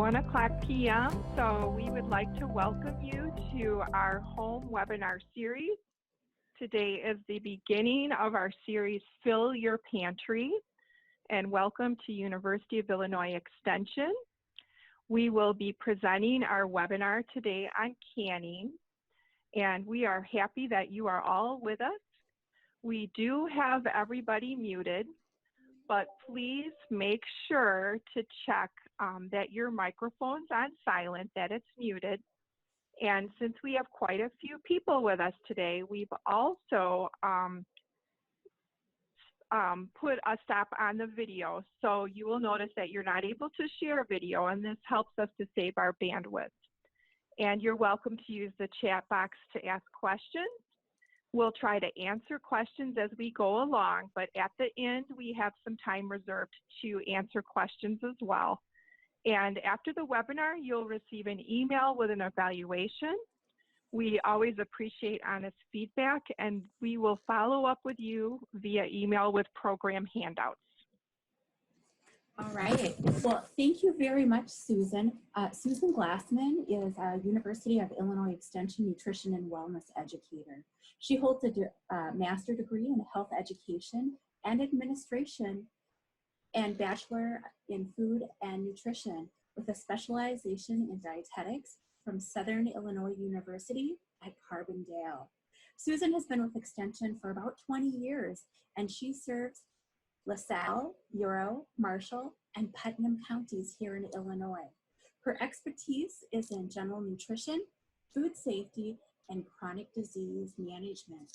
1:00 p.m. So we would like to welcome you to our home webinar series. Today is the beginning of our series, Fill Your Pantry, and welcome to University of Illinois Extension. We will be presenting our webinar today on canning, and we are happy that you are all with us. We do have everybody muted, but please make sure to check that your microphone's on silent, that it's muted. And since we have quite a few people with us today, we've also put a stop on the video. So you will notice that you're not able to share a video, and this helps us to save our bandwidth. And you're welcome to use the chat box to ask questions. We'll try to answer questions as we go along, but at the end, we have some time reserved to answer questions as well. And after the webinar, you'll receive an email with an evaluation. We always appreciate honest feedback, and we will follow up with you via email with program handouts. All right. Well, thank you very much, Susan. Susan Glassman is a University of Illinois Extension Nutrition and Wellness educator. She holds a master's degree in health education and administration and bachelor in food and nutrition with a specialization in dietetics from Southern Illinois University at Carbondale. Susan has been with Extension for about 20 years, and she serves LaSalle, Bureau, Marshall, and Putnam counties here in Illinois. Her expertise is in general nutrition, food safety, and chronic disease management.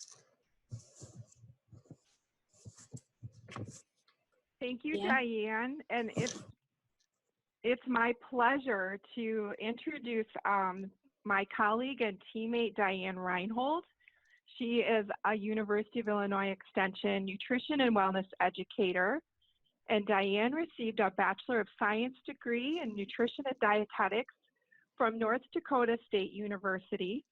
Thank you, Diane. And it's my pleasure to introduce my colleague and teammate, Diane Reinhold. She is a University of Illinois Extension Nutrition and Wellness educator. And Diane received a Bachelor of Science degree in Nutrition and Dietetics from North Dakota State University.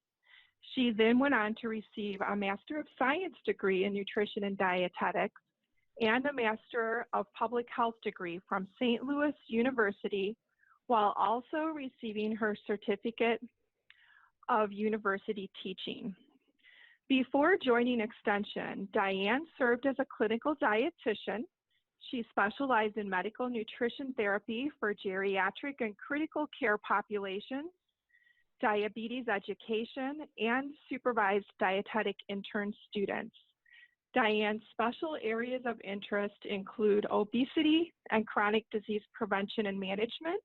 She then went on to receive a Master of Science degree in Nutrition and Dietetics and a Master of Public Health degree from St. Louis University, while also receiving her Certificate of University Teaching. Before joining Extension, Diane served as a clinical dietitian. She specialized in medical nutrition therapy for geriatric and critical care populations, diabetes education, and supervised dietetic intern students. Diane's special areas of interest include obesity and chronic disease prevention and management,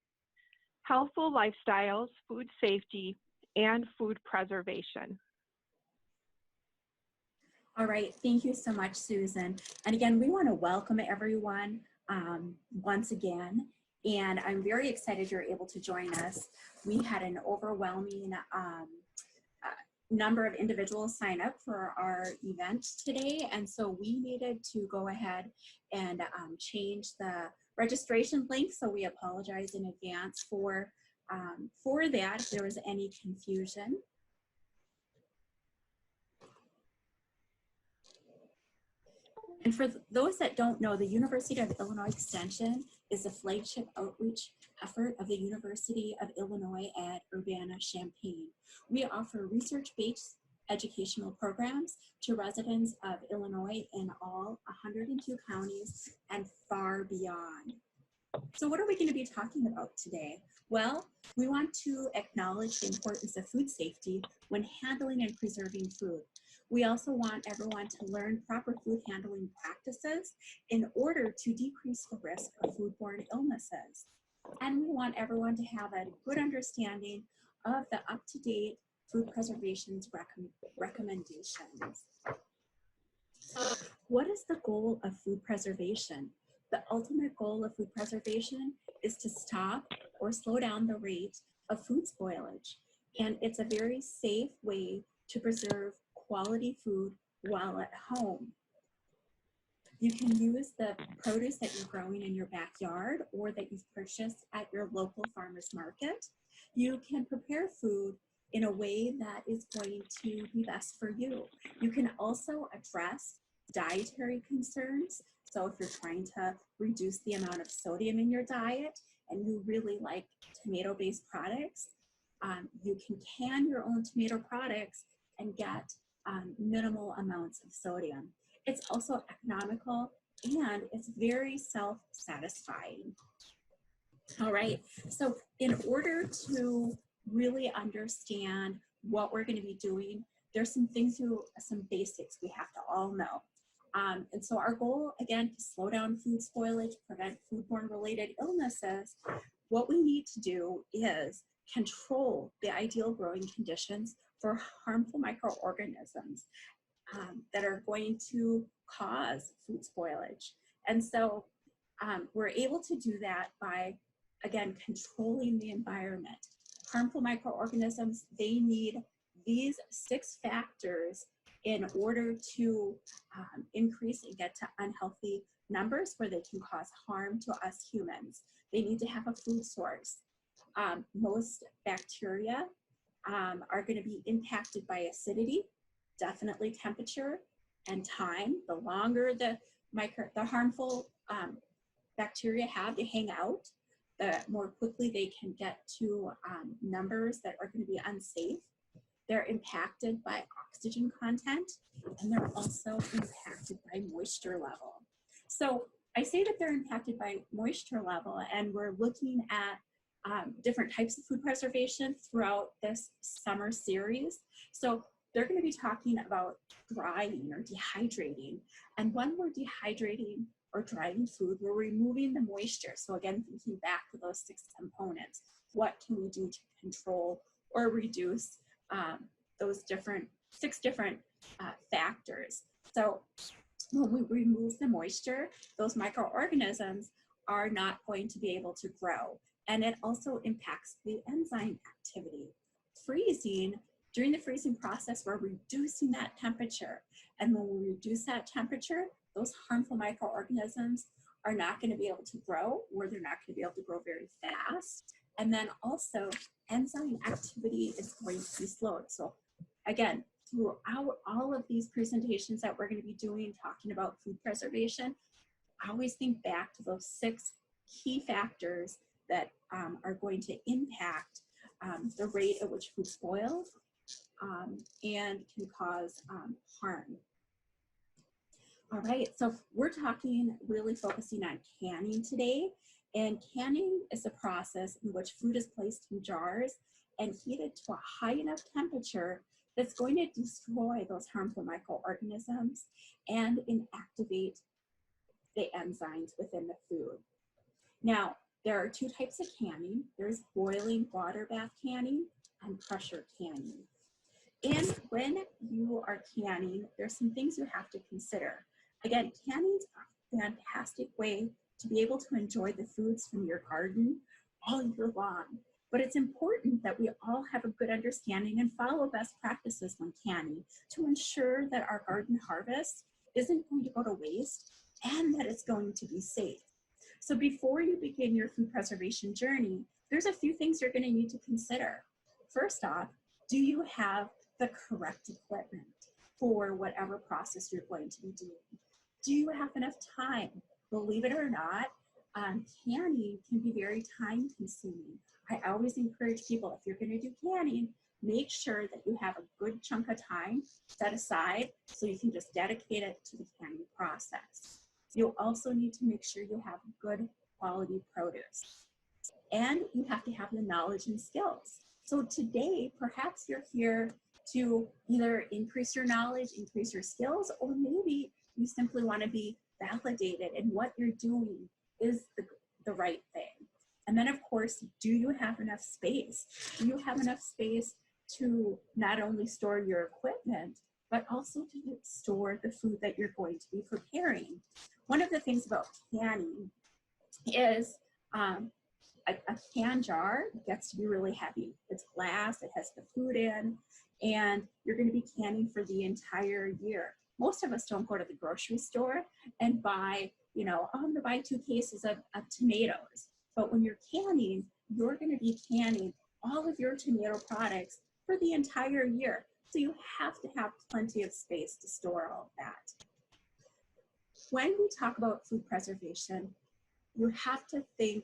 healthful lifestyles, food safety, and food preservation. All right, thank you so much, Susan. And again, we want to welcome everyone once again. And I'm very excited you're able to join us. We had an overwhelming number of individuals sign up for our event today. And so we needed to go ahead and change the registration link. So we apologize in advance for that, if there was any confusion. And for those that don't know, the University of Illinois Extension is a flagship outreach effort of the University of Illinois at Urbana-Champaign. We offer research-based educational programs to residents of Illinois in all 102 counties and far beyond. So what are we going to be talking about today? Well, we want to acknowledge the importance of food safety when handling and preserving food. We also want everyone to learn proper food handling practices in order to decrease the risk of foodborne illnesses. And we want everyone to have a good understanding of the up-to-date food preservation's recommendations. What is the goal of food preservation? The ultimate goal of food preservation is to stop or slow down the rate of food spoilage. And it's a very safe way to preserve quality food while at home. You can use the produce that you're growing in your backyard or that you've purchased at your local farmer's market. You can prepare food in a way that is going to be best for you. You can also address dietary concerns So if you're trying to reduce the amount of sodium in your diet and you really like tomato-based products, you can your own tomato products and get minimal amounts of sodium. It's also economical and it's very self-satisfying. All right, so in order to really understand what we're going to be doing, there's some things, some basics we have to all know. And so our goal, again, to slow down food spoilage, prevent foodborne related illnesses, what we need to do is control the ideal growing conditions for harmful microorganisms that are going to cause food spoilage. And so we're able to do that by, again, controlling the environment. Harmful microorganisms, they need these 6 factors in order to increase and get to unhealthy numbers where they can cause harm to us humans. They need to have a food source. Most bacteria are going to be impacted by acidity, definitely temperature and time. The longer the harmful bacteria have to hang out, the more quickly they can get to numbers that are going to be unsafe. They're impacted by oxygen content, and they're also impacted by moisture level. So I say that they're impacted by moisture level, and we're looking at different types of food preservation throughout this summer series. So they're going to be talking about drying or dehydrating. And when we're dehydrating or drying food, we're removing the moisture. So again, thinking back to those 6 components, what can we do to control or reduce those 6 different factors? So when we remove the moisture, those microorganisms are not going to be able to grow. And it also impacts the enzyme activity. Freezing, during the freezing process, we're reducing that temperature. And when we reduce that temperature, those harmful microorganisms are not going to be able to grow, or they're not going to be able to grow very fast. And then also enzyme activity is going to be slowed. So again, throughout all of these presentations that we're going to be doing, talking about food preservation, I always think back to those 6 key factors that are going to impact the rate at which food spoils and can cause harm. All right, so we're really focusing on canning today. And canning is a process in which food is placed in jars and heated to a high enough temperature that's going to destroy those harmful microorganisms and inactivate the enzymes within the food. Now, there are 2 types of canning. There's boiling water bath canning and pressure canning. And when you are canning, there's some things you have to consider. Again, canning is a fantastic way to be able to enjoy the foods from your garden all year long. But it's important that we all have a good understanding and follow best practices when canning to ensure that our garden harvest isn't going to go to waste and that it's going to be safe. So before you begin your food preservation journey, there's a few things you're going to need to consider. First off, do you have the correct equipment for whatever process you're going to be doing? Do you have enough time? Believe it or not, canning can be very time consuming. I always encourage people, if you're going to do canning, make sure that you have a good chunk of time set aside so you can just dedicate it to the canning process. You'll also need to make sure you have good quality produce. And you have to have the knowledge and skills. So today, perhaps you're here to either increase your knowledge, increase your skills, or maybe you simply want to be validated in what you're doing is the right thing. And then, of course, do you have enough space? Do you have enough space to not only store your equipment, but also to store the food that you're going to be preparing? One of the things about canning is a can jar gets to be really heavy. It's glass, it has the food in, and you're going to be canning for the entire year. Most of us don't go to the grocery store and buy, I'm going to buy 2 cases of tomatoes. But when you're canning, you're going to be canning all of your tomato products for the entire year. So you have to have plenty of space to store all of that. when we talk about food preservation, you have to think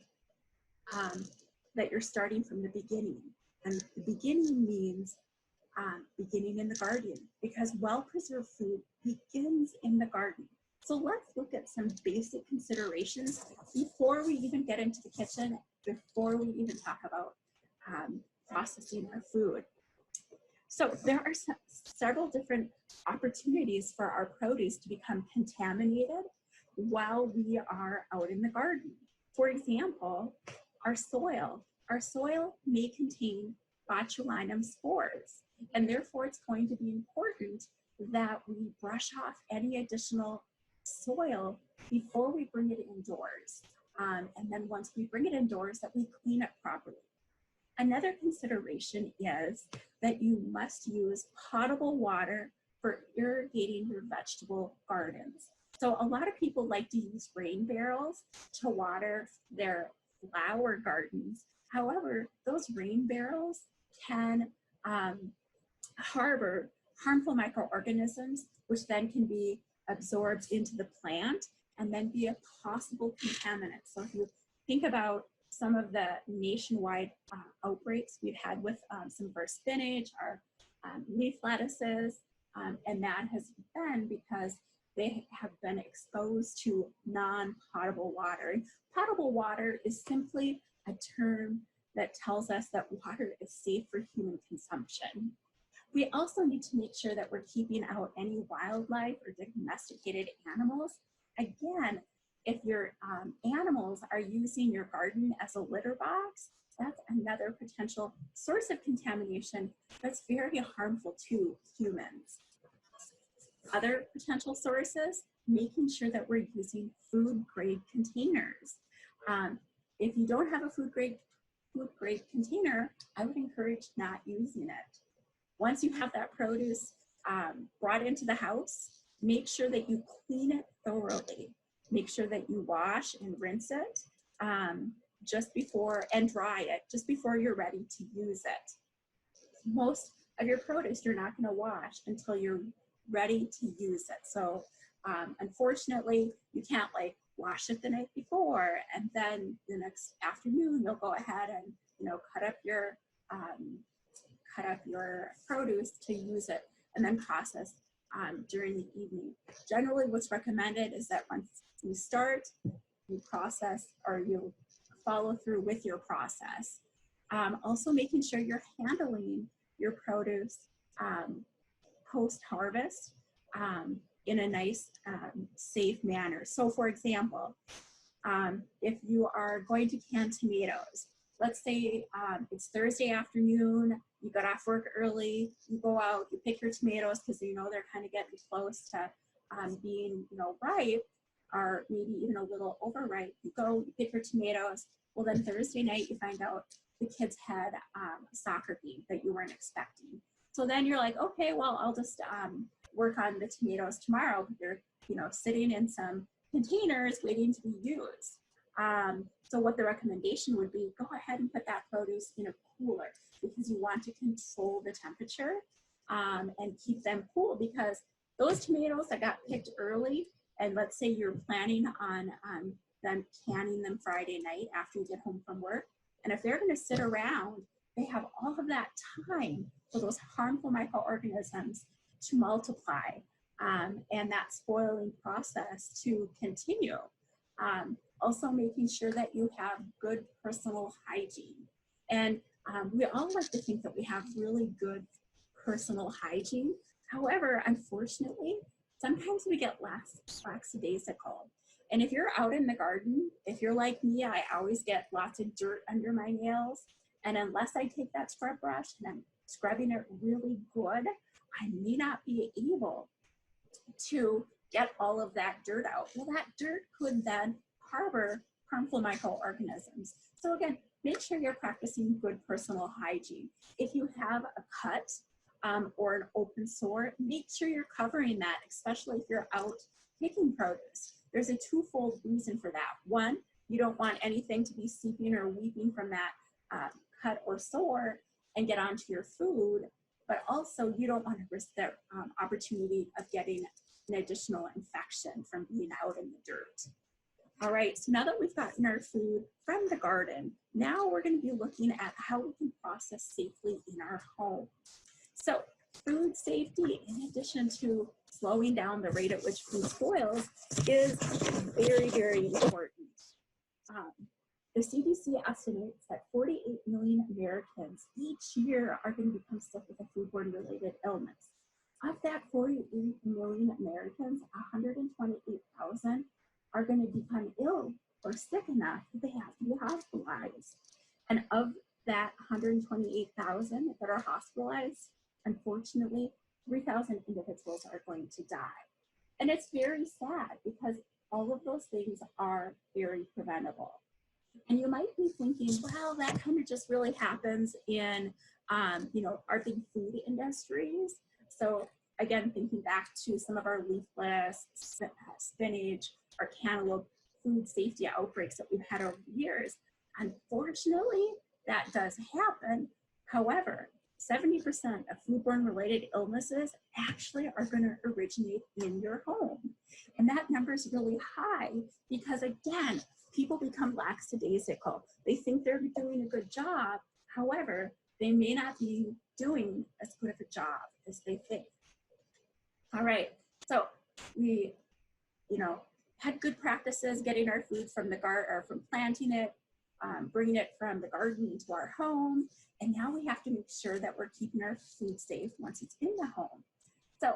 that you're starting from the beginning. And the beginning means beginning in the garden, because well-preserved food begins in the garden. So let's look at some basic considerations before we even get into the kitchen, before we even talk about processing our food. So there are several different opportunities for our produce to become contaminated while we are out in the garden. For example, our soil. Our soil may contain botulinum spores, and therefore it's going to be important that we brush off any additional soil before we bring it indoors. And then once we bring it indoors, that we clean it properly. Another consideration is that you must use potable water for irrigating your vegetable gardens. So a lot of people like to use rain barrels to water their flower gardens. However, those rain barrels can harbor harmful microorganisms, which then can be absorbed into the plant and then be a possible contaminant. So if you think about some of the nationwide outbreaks we've had with some of our spinach, our leaf lettuces, and that has been because they have been exposed to non-potable water. And potable water is simply a term that tells us that water is safe for human consumption. We also need to make sure that we're keeping out any wildlife or domesticated animals. Again, if your animals are using your garden as a litter box, that's another potential source of contamination that's very harmful to humans. Other potential sources, making sure that we're using food grade containers. If you don't have a food grade container, I would encourage not using it. Once you have that produce brought into the house, make sure that you clean it thoroughly. Make sure that you wash and rinse it just before, and dry it just before you're ready to use it. Most of your produce you're not going to wash until you're ready to use it. So unfortunately, you can't like wash it the night before and then the next afternoon you'll go ahead and cut up your produce to use it and then process during the evening. Generally, what's recommended is that once you start, you process or you follow through with your process. Also making sure you're handling your produce post-harvest in a nice, safe manner. So for example, if you are going to can tomatoes, let's say it's Thursday afternoon, you got off work early, you go out, you pick your tomatoes because you know they're kind of getting close to being ripe, or maybe even a little overripe. You go, you pick your tomatoes. Well, then Thursday night you find out the kids had a soccer game that you weren't expecting. So then you're like, okay, well, I'll just work on the tomatoes tomorrow. They're sitting in some containers waiting to be used. So what the recommendation would be, go ahead and put that produce in a cooler because you want to control the temperature and keep them cool, because those tomatoes that got picked early, and let's say you're planning on them canning them Friday night after you get home from work, and if they're going to sit around, they have all of that time for those harmful microorganisms to multiply and that spoiling process to continue. Also making sure that you have good personal hygiene. And we all like to think that we have really good personal hygiene. However, unfortunately, sometimes we get lackadaisical. And if you're out in the garden, if you're like me, I always get lots of dirt under my nails. And unless I take that scrub brush and I'm scrubbing it really good, I may not be able to get all of that dirt out. Well, that dirt could then harbor harmful microorganisms. So again, make sure you're practicing good personal hygiene. If you have a cut or an open sore, make sure you're covering that, especially if you're out picking produce. There's a twofold reason for that. One, you don't want anything to be seeping or weeping from that cut or sore and get onto your food, but also you don't want to risk the opportunity of getting an additional infection from being out in the dirt. All right, so now that we've gotten our food from the garden, now we're going to be looking at how we can process safely in our home. So food safety, in addition to slowing down the rate at which food spoils, is very, very important. The CDC estimates that 48 million Americans each year are going to become sick with a foodborne related illness. Of that 48 million Americans, 128,000 are going to become ill or sick enough that they have to be hospitalized. And of that 128,000 that are hospitalized, unfortunately, 3,000 individuals are going to die. And it's very sad because all of those things are very preventable. And you might be thinking, well, that kind of just really happens in, our big food industries. So again, thinking back to some of our leaf lettuce, spinach, our cantaloupe food safety outbreaks that we've had over the years, unfortunately, that does happen. However, 70% of foodborne related illnesses actually are going to originate in your home. And that number is really high because, again, people become lackadaisical. They think they're doing a good job. However, they may not be doing as good of a job as they think. All right, so we, had good practices getting our food from the garden, or from planting it, bringing it from the garden into our home. And now we have to make sure that we're keeping our food safe once it's in the home. So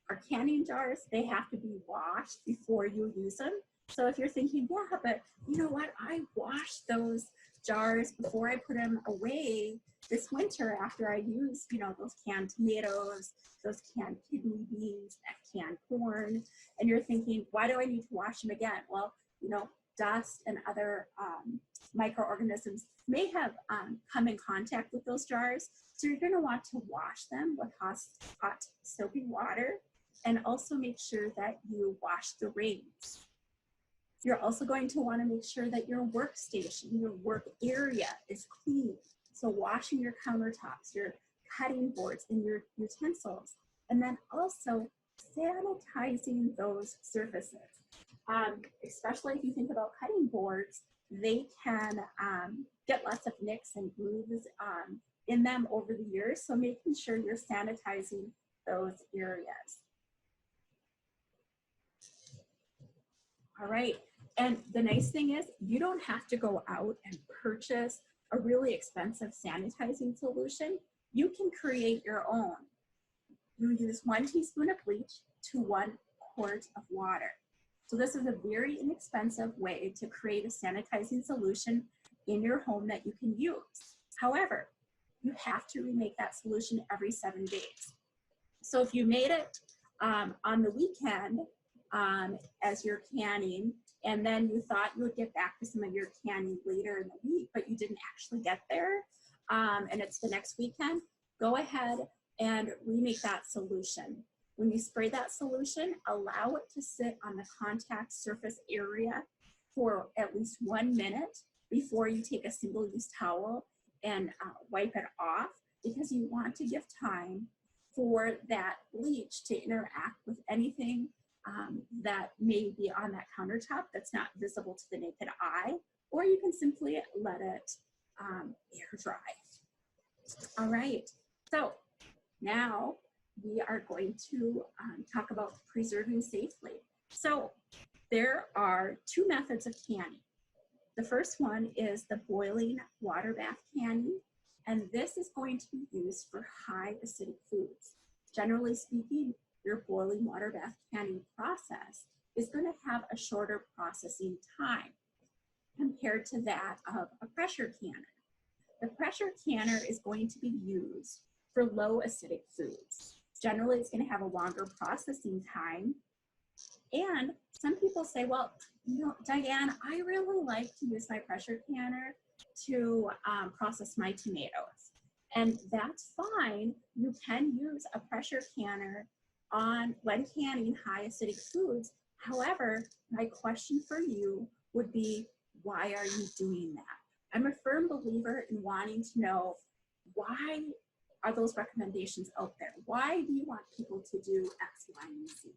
our canning jars, they have to be washed before you use them. So if you're thinking, yeah, but you know what, I washed those jars before I put them away this winter after I used, those canned tomatoes, those canned kidney beans, that canned corn, and you're thinking, why do I need to wash them again? Well, dust and other microorganisms may have come in contact with those jars. So you're going to want to wash them with hot soapy water, and also make sure that you wash the rings. You're also going to want to make sure that your workstation, your work area is clean. So washing your countertops, your cutting boards, and your utensils. And then also sanitizing those surfaces. Especially if you think about cutting boards, they can get lots of nicks and grooves in them over the years. So making sure you're sanitizing those areas. All right, and the nice thing is you don't have to go out and purchase a really expensive sanitizing solution. You can create your own. You use 1 teaspoon of bleach to 1 quart of water. So this is a very inexpensive way to create a sanitizing solution in your home that you can use. However, you have to remake that solution every 7 days. So if you made it on the weekend as you're canning, and then you thought you would get back to some of your canning later in the week, but you didn't actually get there, and it's the next weekend, go ahead and remake that solution. When you spray that solution, allow it to sit on the contact surface area for at least 1 minute before you take a single-use towel and wipe it off, because you want to give time for that bleach to interact with anything that may be on that countertop that's not visible to the naked eye, or you can simply let it air dry. All right, so now we are going to talk about preserving safely. So there are 2 methods of canning. The first one is the boiling water bath canning, and this is going to be used for high acidic foods. Generally speaking, your boiling water bath canning process is going to have a shorter processing time compared to that of a pressure canner. The pressure canner is going to be used for low acidic foods. Generally, it's going to have a longer processing time. And some people say, well, Diane, I really like to use my pressure canner to process my tomatoes. And that's fine. You can use a pressure canner when canning high acidic foods. However, my question for you would be, why are you doing that? I'm a firm believer in wanting to know, why are those recommendations out there? Why do you want people to do X, Y, and Z?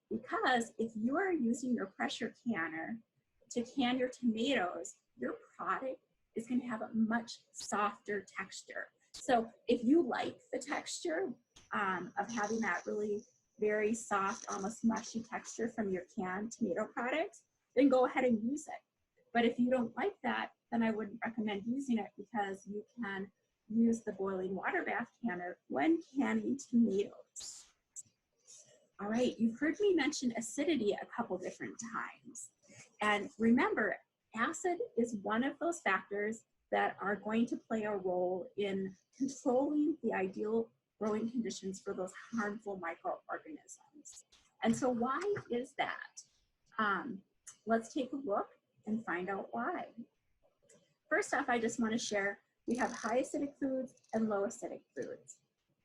Because if you are using your pressure canner to can your tomatoes, your product is going to have a much softer texture. So if you like the texture of having that really very soft, almost mushy texture from your canned tomato product, then go ahead and use it. But if you don't like that, then I wouldn't recommend using it, because you can use the boiling water bath canner when canning tomatoes. All right, you've heard me mention acidity a couple different times. And remember, acid is one of those factors that are going to play a role in controlling the ideal growing conditions for those harmful microorganisms. And so why is that? Let's take a look and find out why. First off, I just want to share, we have high acidic foods and low acidic foods.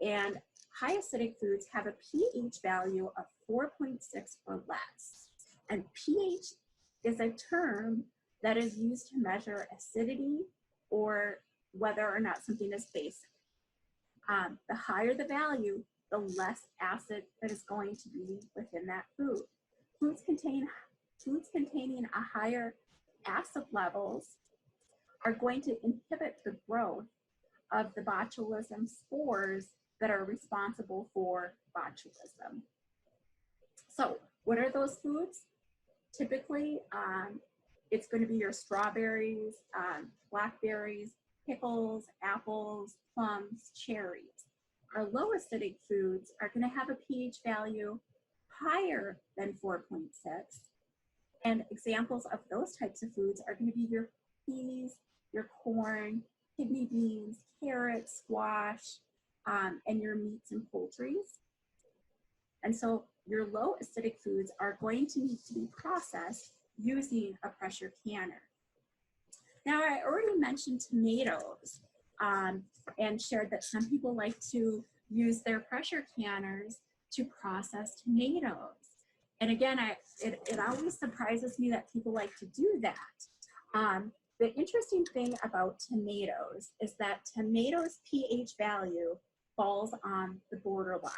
And high acidic foods have a pH value of 4.6 or less. And pH is a term that is used to measure acidity or whether or not something is basic. The higher the value, the less acid that is going to be within that food. Foods containing a higher acid levels are going to inhibit the growth of the botulism spores that are responsible for botulism. So what are those foods? Typically, it's going to be your strawberries, blackberries, pickles, apples, plums, cherries. Our low acidic foods are going to have a pH value higher than 4.6. And examples of those types of foods are going to be your peas, your corn, kidney beans, carrots, squash, and your meats and poultries. And so your low acidic foods are going to need to be processed using a pressure canner. Now, I already mentioned tomatoes and shared that some people like to use their pressure canners to process tomatoes. And again, it always surprises me that people like to do that. The interesting thing about tomatoes is that tomatoes' pH value falls on the borderline.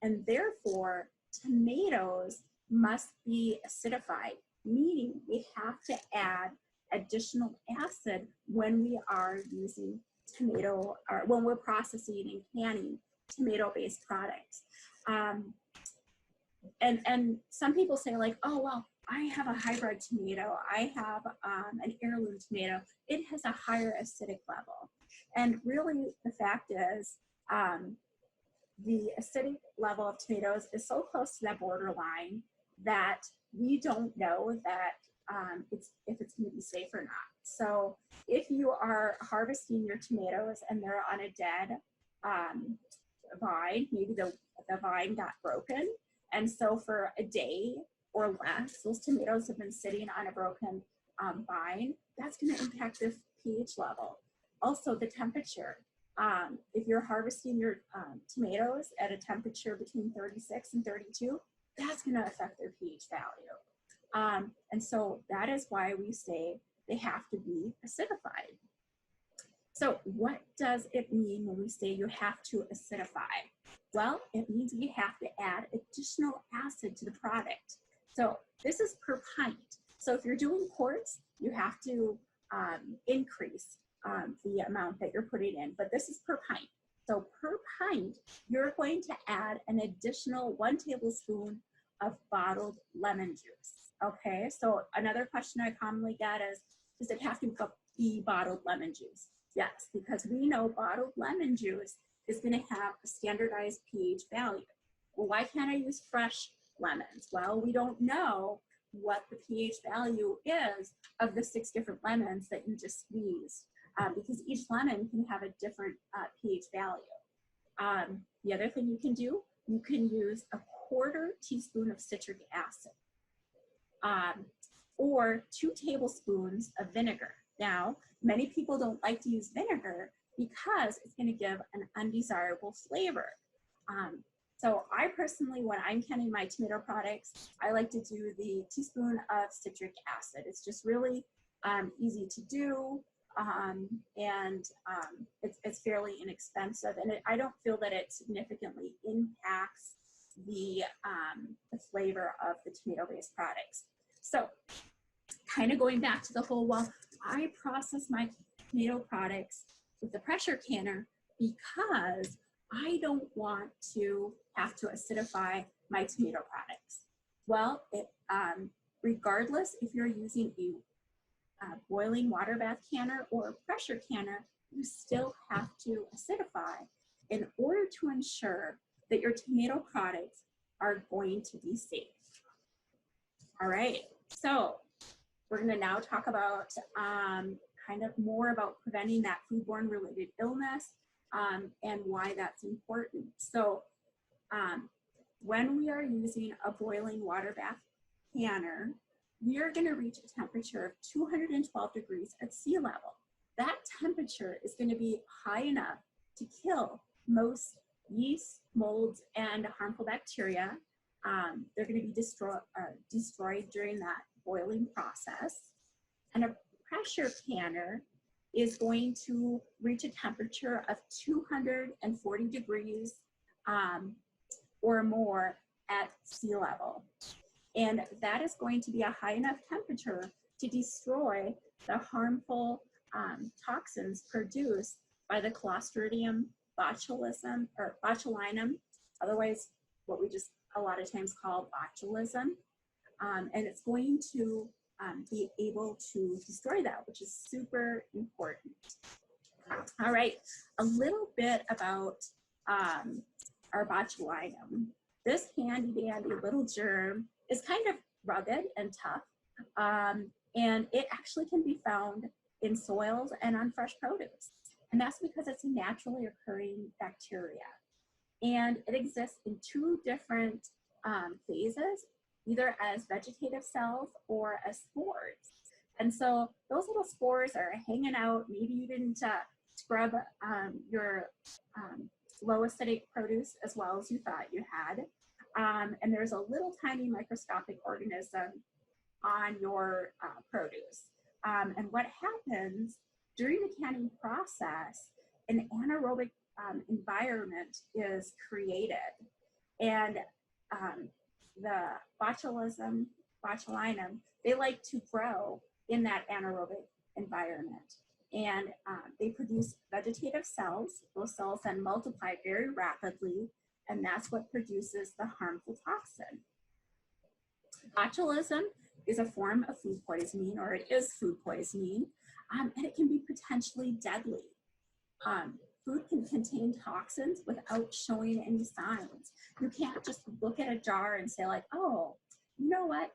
And therefore, tomatoes must be acidified, meaning we have to add additional acid when we are using tomato, or when we're processing and canning tomato-based products. And some people say like, oh, well, I have a hybrid tomato, I have an heirloom tomato, it has a higher acidic level. And really the fact is, the acidic level of tomatoes is so close to that borderline that we don't know that if it's going to be safe or not. So if you are harvesting your tomatoes and they're on a dead vine, maybe the vine got broken, and so for a day or less, those tomatoes have been sitting on a broken vine, that's going to impact the pH level. Also the temperature. If you're harvesting your tomatoes at a temperature between 36 and 32, that's going to affect their pH value. And so that is why we say they have to be acidified. So what does it mean when we say you have to acidify? Well, it means we have to add additional acid to the product. So this is per pint. So if you're doing quarts, you have to increase the amount that you're putting in, but this is per pint. So per pint, you're going to add an additional 1 tablespoon of bottled lemon juice. Okay, so another question I commonly get is, does it have to be bottled lemon juice? Yes, because we know bottled lemon juice is going to have a standardized pH value. Well, why can't I use fresh lemons? Well, we don't know what the pH value is of the 6 different lemons that you just squeezed, because each lemon can have a different pH value. The other thing you can do, you can use a 1/4 teaspoon of citric acid or 2 tablespoons of vinegar. Now, many people don't like to use vinegar because it's going to give an undesirable flavor. So I personally, when I'm canning my tomato products, I like to do the teaspoon of citric acid. It's just really easy to do, and it's fairly inexpensive, and I don't feel that it significantly impacts the flavor of the tomato-based products. So kind of going back to the whole, well, I process my tomato products with the pressure canner because I don't want to have to acidify my tomato products. Well, regardless if you're using a boiling water bath canner or a pressure canner, you still have to acidify in order to ensure that your tomato products are going to be safe. All right, so we're going to now talk about kind of more about preventing that foodborne related illness and why that's important. So when we are using a boiling water bath canner, we are going to reach a temperature of 212 degrees at sea level. That temperature is going to be high enough to kill most yeast, molds, and harmful bacteria. They're going to be destroyed during that boiling process. And a pressure canner is going to reach a temperature of 240 degrees or more at sea level. And that is going to be a high enough temperature to destroy the harmful toxins produced by the Clostridium botulinum, otherwise what we just a lot of times call botulism. And it's going to be able to destroy that, which is super important. All right, a little bit about our botulinum. This handy dandy little germ is kind of rugged and tough, and it actually can be found in soils and on fresh produce. And that's because it's a naturally occurring bacteria. And it exists in two different phases, either as vegetative cells or as spores. And so those little spores are hanging out. Maybe you didn't scrub your low acidic produce as well as you thought you had. And there's a little tiny microscopic organism on your produce. And what happens during the canning process, an anaerobic environment is created. And the botulinum, they like to grow in that anaerobic environment. And they produce vegetative cells. Those cells then multiply very rapidly, and that's what produces the harmful toxin. Botulism is a form of food poisoning, or it is food poisoning, and it can be potentially deadly. Food can contain toxins without showing any signs. You can't just look at a jar and say like, oh, you know what,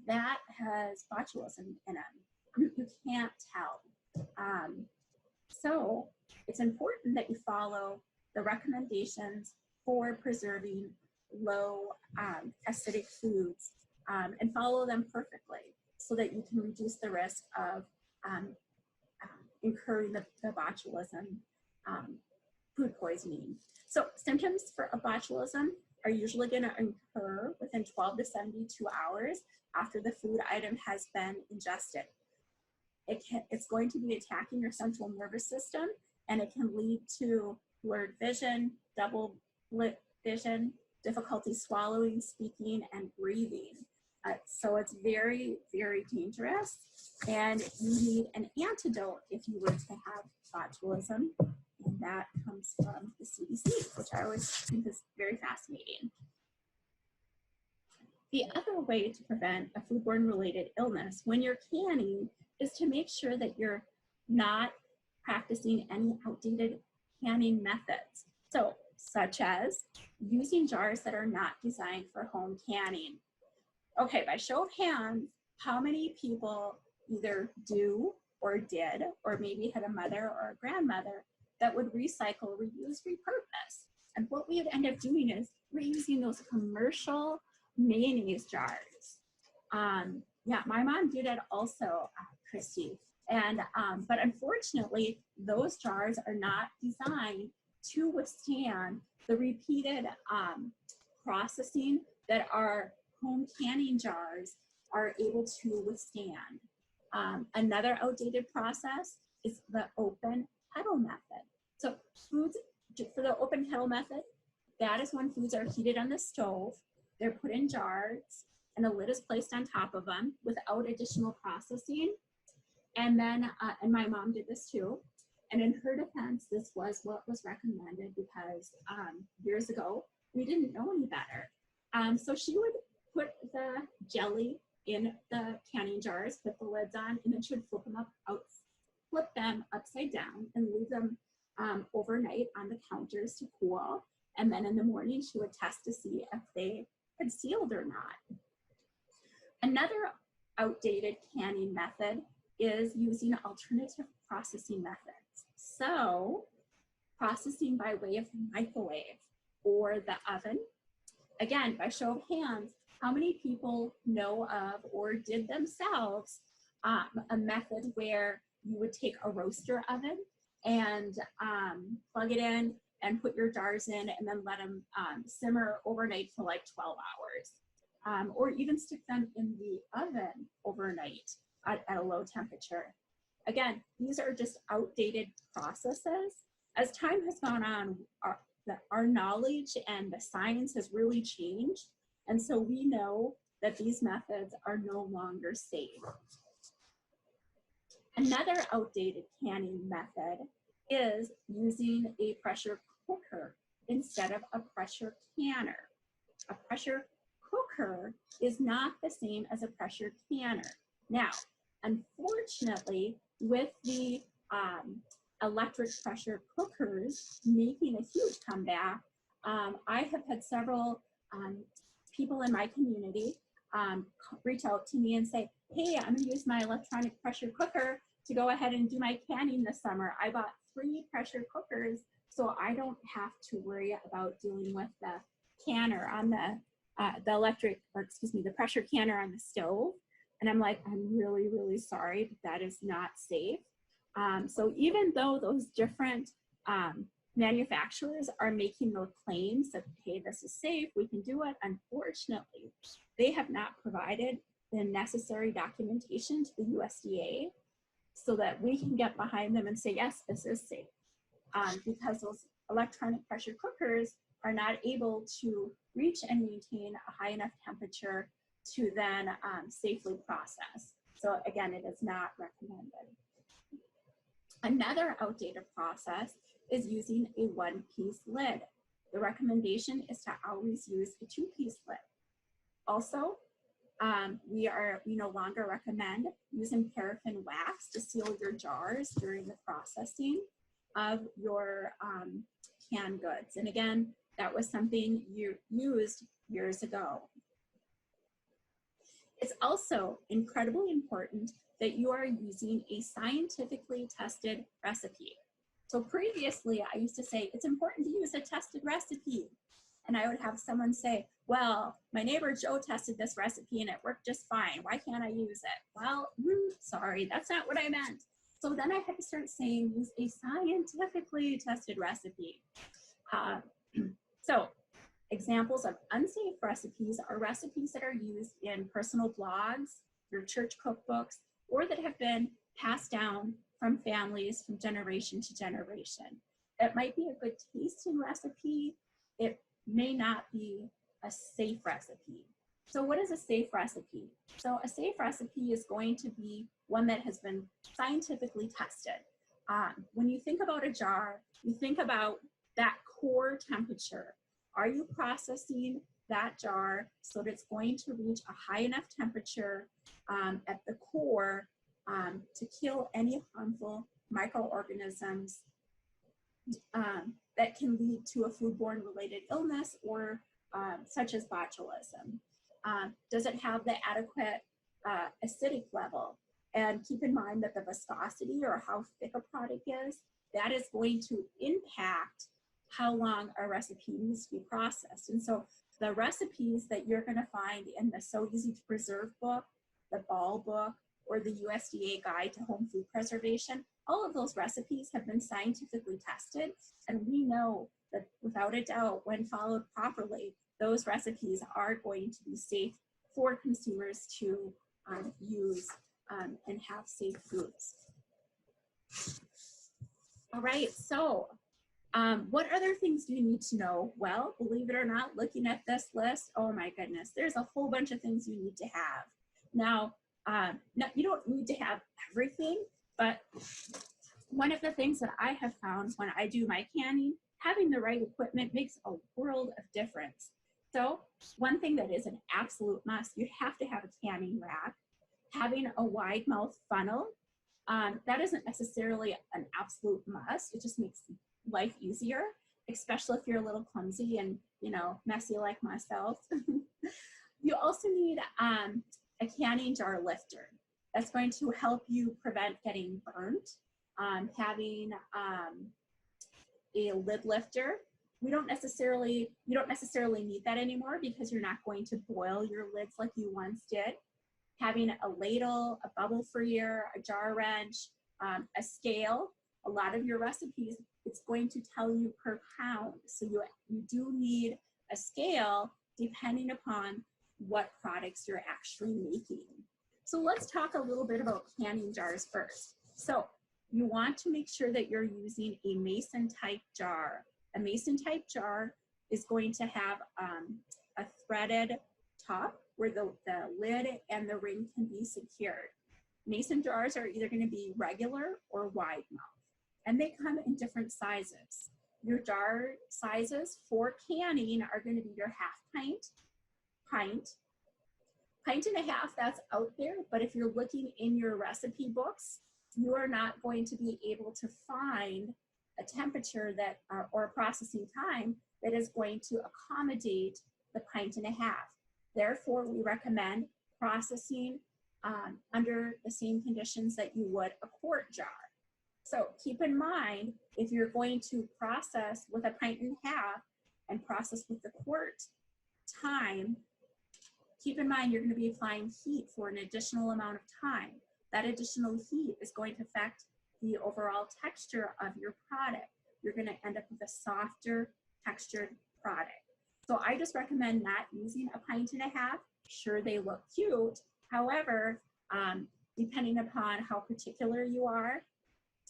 that has botulism in it. You can't tell. So it's important that you follow the recommendations for preserving low acidic foods and follow them perfectly so that you can reduce the risk of incurring the botulism food poisoning. So symptoms for a botulism are usually going to occur within 12 to 72 hours after the food item has been ingested. It's going to be attacking your central nervous system, and it can lead to blurred vision, double slit vision, difficulty swallowing, speaking, and breathing. So it's very, very dangerous, and you need an antidote if you were to have botulism, and that comes from the CDC, which I always think is very fascinating. The other way to prevent a foodborne related illness when you're canning is to make sure that you're not practicing any outdated canning methods. So, such as using jars that are not designed for home canning. Okay, by show of hands, how many people either do or did, or maybe had a mother or a grandmother that would recycle, reuse, repurpose? And what we would end up doing is reusing those commercial mayonnaise jars. Yeah, my mom did it also, Christy. And but unfortunately, those jars are not designed to withstand the repeated processing that our home canning jars are able to withstand. Another outdated process is the open kettle method. So foods for the open kettle method, that is when foods are heated on the stove. They're put in jars and a lid is placed on top of them without additional processing. And then, and my mom did this too. And in her defense, this was what was recommended because years ago, we didn't know any better. So she would put the jelly in the canning jars, put the lids on, and then she would flip them upside down and leave them overnight on the counters to cool. And then in the morning, she would test to see if they had sealed or not. Another outdated canning method is using alternative processing methods. So processing by way of microwave or the oven. Again, by show of hands, how many people know of or did themselves a method where you would take a roaster oven and plug it in and put your jars in and then let them simmer overnight for like 12 hours. Or even stick them in the oven overnight at a low temperature. Again, these are just outdated processes. As time has gone on, our knowledge and the science has really changed. And so we know that these methods are no longer safe. Another outdated canning method is using a pressure cooker instead of a pressure canner. A pressure cooker is not the same as a pressure canner. Now, unfortunately, with the electric pressure cookers making a huge comeback, I have had several people in my community reach out to me and say, hey, I'm gonna use my electronic pressure cooker to go ahead and do my canning this summer. I bought 3 pressure cookers, so I don't have to worry about dealing with the canner on the electric, or excuse me, the pressure canner on the stove. And I'm like, I'm really, really sorry, but that is not safe. So even though those different manufacturers are making those claims that, hey, this is safe, we can do it, unfortunately, they have not provided the necessary documentation to the USDA so that we can get behind them and say, yes, this is safe. Because those electronic pressure cookers are not able to reach and maintain a high enough temperature to then safely process. So again, it is not recommended. Another outdated process is using a 1-piece lid. The recommendation is to always use a 2-piece lid. Also, we no longer recommend using paraffin wax to seal your jars during the processing of your canned goods. And again, that was something you used years ago. It's also incredibly important that you are using a scientifically tested recipe. So previously, I used to say, it's important to use a tested recipe. And I would have someone say, well, my neighbor Joe tested this recipe and it worked just fine. Why can't I use it? Well, sorry, that's not what I meant. So then I had to start saying, use a scientifically tested recipe. So examples of unsafe recipes are recipes that are used in personal blogs, your church cookbooks, or that have been passed down from families from generation to generation. It might be a good tasting recipe. It may not be a safe recipe. So what is a safe recipe? So a safe recipe is going to be one that has been scientifically tested. When you think about a jar, you think about that core temperature. Are you processing that jar so that it's going to reach a high enough temperature at the core to kill any harmful microorganisms that can lead to a foodborne related illness or such as botulism? Does it have the adequate acidic level? And keep in mind that the viscosity or how thick a product is, that is going to impact how long a recipe needs to be processed. And so the recipes that you're going to find in the So Easy to Preserve book, the Ball book, or the USDA Guide to Home Food Preservation, all of those recipes have been scientifically tested. And we know that without a doubt, when followed properly, those recipes are going to be safe for consumers to use and have safe foods. All right, so What other things do you need to know? Well, believe it or not, looking at this list, oh my goodness, there's a whole bunch of things you need to have. Now, you don't need to have everything, but one of the things that I have found when I do my canning, having the right equipment makes a world of difference. So one thing that is an absolute must, you have to have a canning rack. Having a wide mouth funnel, that isn't necessarily an absolute must. It just makes life easier, especially if you're a little clumsy and, you know, messy like myself. You also need a canning jar lifter. That's going to help you prevent getting burnt. Having a lid lifter, you don't necessarily need that anymore because you're not going to boil your lids like you once did. Having a ladle, a bubble freer, a jar wrench, a scale. A lot of your recipes, it's going to tell you per pound. So you do need a scale depending upon what products you're actually making. So let's talk a little bit about canning jars first. So you want to make sure that you're using a mason type jar. A mason type jar is going to have a threaded top where the lid and the ring can be secured. Mason jars are either going to be regular or wide mouth, and they come in different sizes. Your jar sizes for canning are going to be your half pint, pint and a half, that's out there, but if you're looking in your recipe books, you are not going to be able to find a temperature that or a processing time that is going to accommodate the pint and a half. Therefore, we recommend processing under the same conditions that you would a quart jar. So keep in mind, if you're going to process with a pint and a half and process with the quart time, keep in mind you're going to be applying heat for an additional amount of time. That additional heat is going to affect the overall texture of your product. You're going to end up with a softer textured product. So I just recommend not using a pint and a half. Sure, they look cute. However, depending upon how particular you are,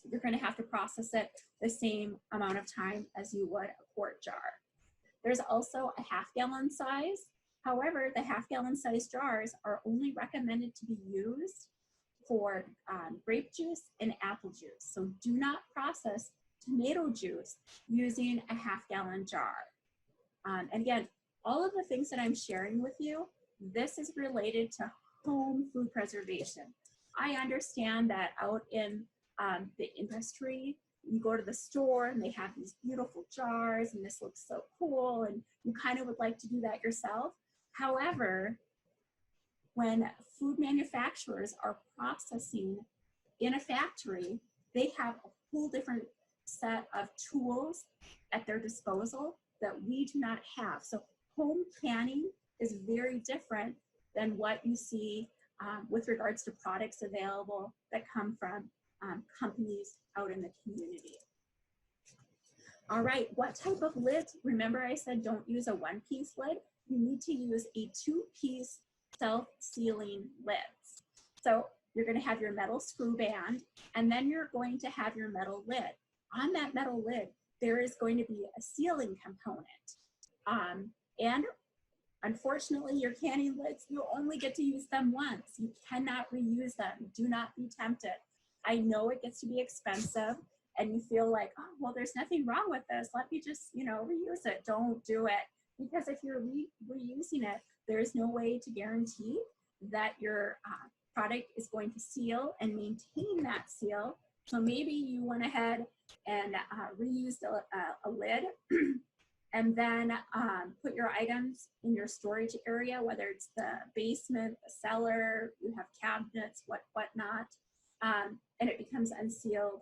you're going to have to process it the same amount of time as you would a quart jar. There's also a half-gallon size. However, the half-gallon size jars are only recommended to be used for grape juice and apple juice. So do not process tomato juice using a half-gallon jar. And again, all of the things that I'm sharing with you, this is related to home food preservation. I understand that out in the industry, you go to the store and they have these beautiful jars and this looks so cool and you kind of would like to do that yourself. However, when food manufacturers are processing in a factory, they have a whole different set of tools at their disposal that we do not have. So home canning is very different than what you see with regards to products available that come from companies out in the community. All right, what type of lid? Remember I said don't use a one-piece lid. You need to use a two-piece self-sealing lids. So you're going to have your metal screw band, and then you're going to have your metal lid. On that metal lid, there is going to be a sealing component. And unfortunately, your canning lids, you only get to use them once. You cannot reuse them. Do not be tempted. I know it gets to be expensive and you feel like, oh, well, there's nothing wrong with this. Let me just, reuse it. Don't do it. Because if you're reusing it, there's no way to guarantee that your product is going to seal and maintain that seal. So maybe you went ahead and reused a lid and then put your items in your storage area, whether it's the basement, the cellar, you have cabinets, whatnot, and it becomes unsealed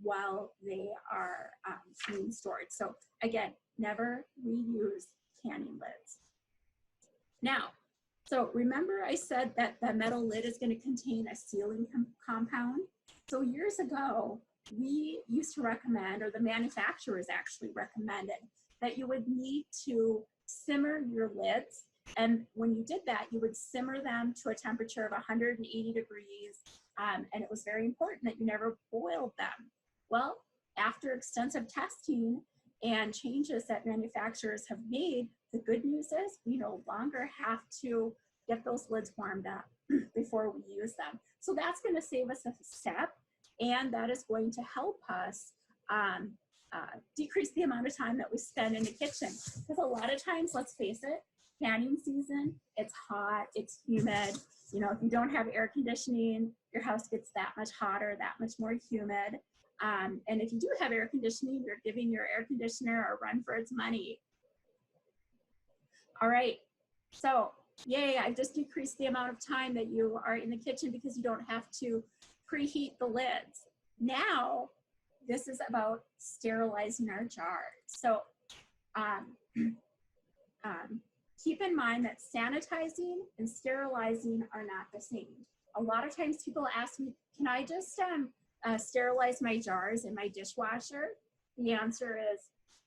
while they are being stored. So again, never reuse canning lids. Now, so remember I said that the metal lid is going to contain a sealing compound. So years ago, we used to recommend, or the manufacturers actually recommended, that you would need to simmer your lids. And when you did that, you would simmer them to a temperature of 180 degrees. And it was very important that you never boiled them. Well, after extensive testing and changes that manufacturers have made, the good news is we no longer have to get those lids warmed up before we use them. So that's going to save us a step, and that is going to help us decrease the amount of time that we spend in the kitchen. Because a lot of times, let's face it, canning season, it's hot, it's humid. You know, if you don't have air conditioning, your house gets that much hotter, that much more humid. And if you do have air conditioning, you're giving your air conditioner a run for its money. All right, so yay, I've just decreased the amount of time that you are in the kitchen because you don't have to preheat the lids. Now, this is about sterilizing our jars. So keep in mind that sanitizing and sterilizing are not the same. A lot of times people ask me, can I just sterilize my jars in my dishwasher? The answer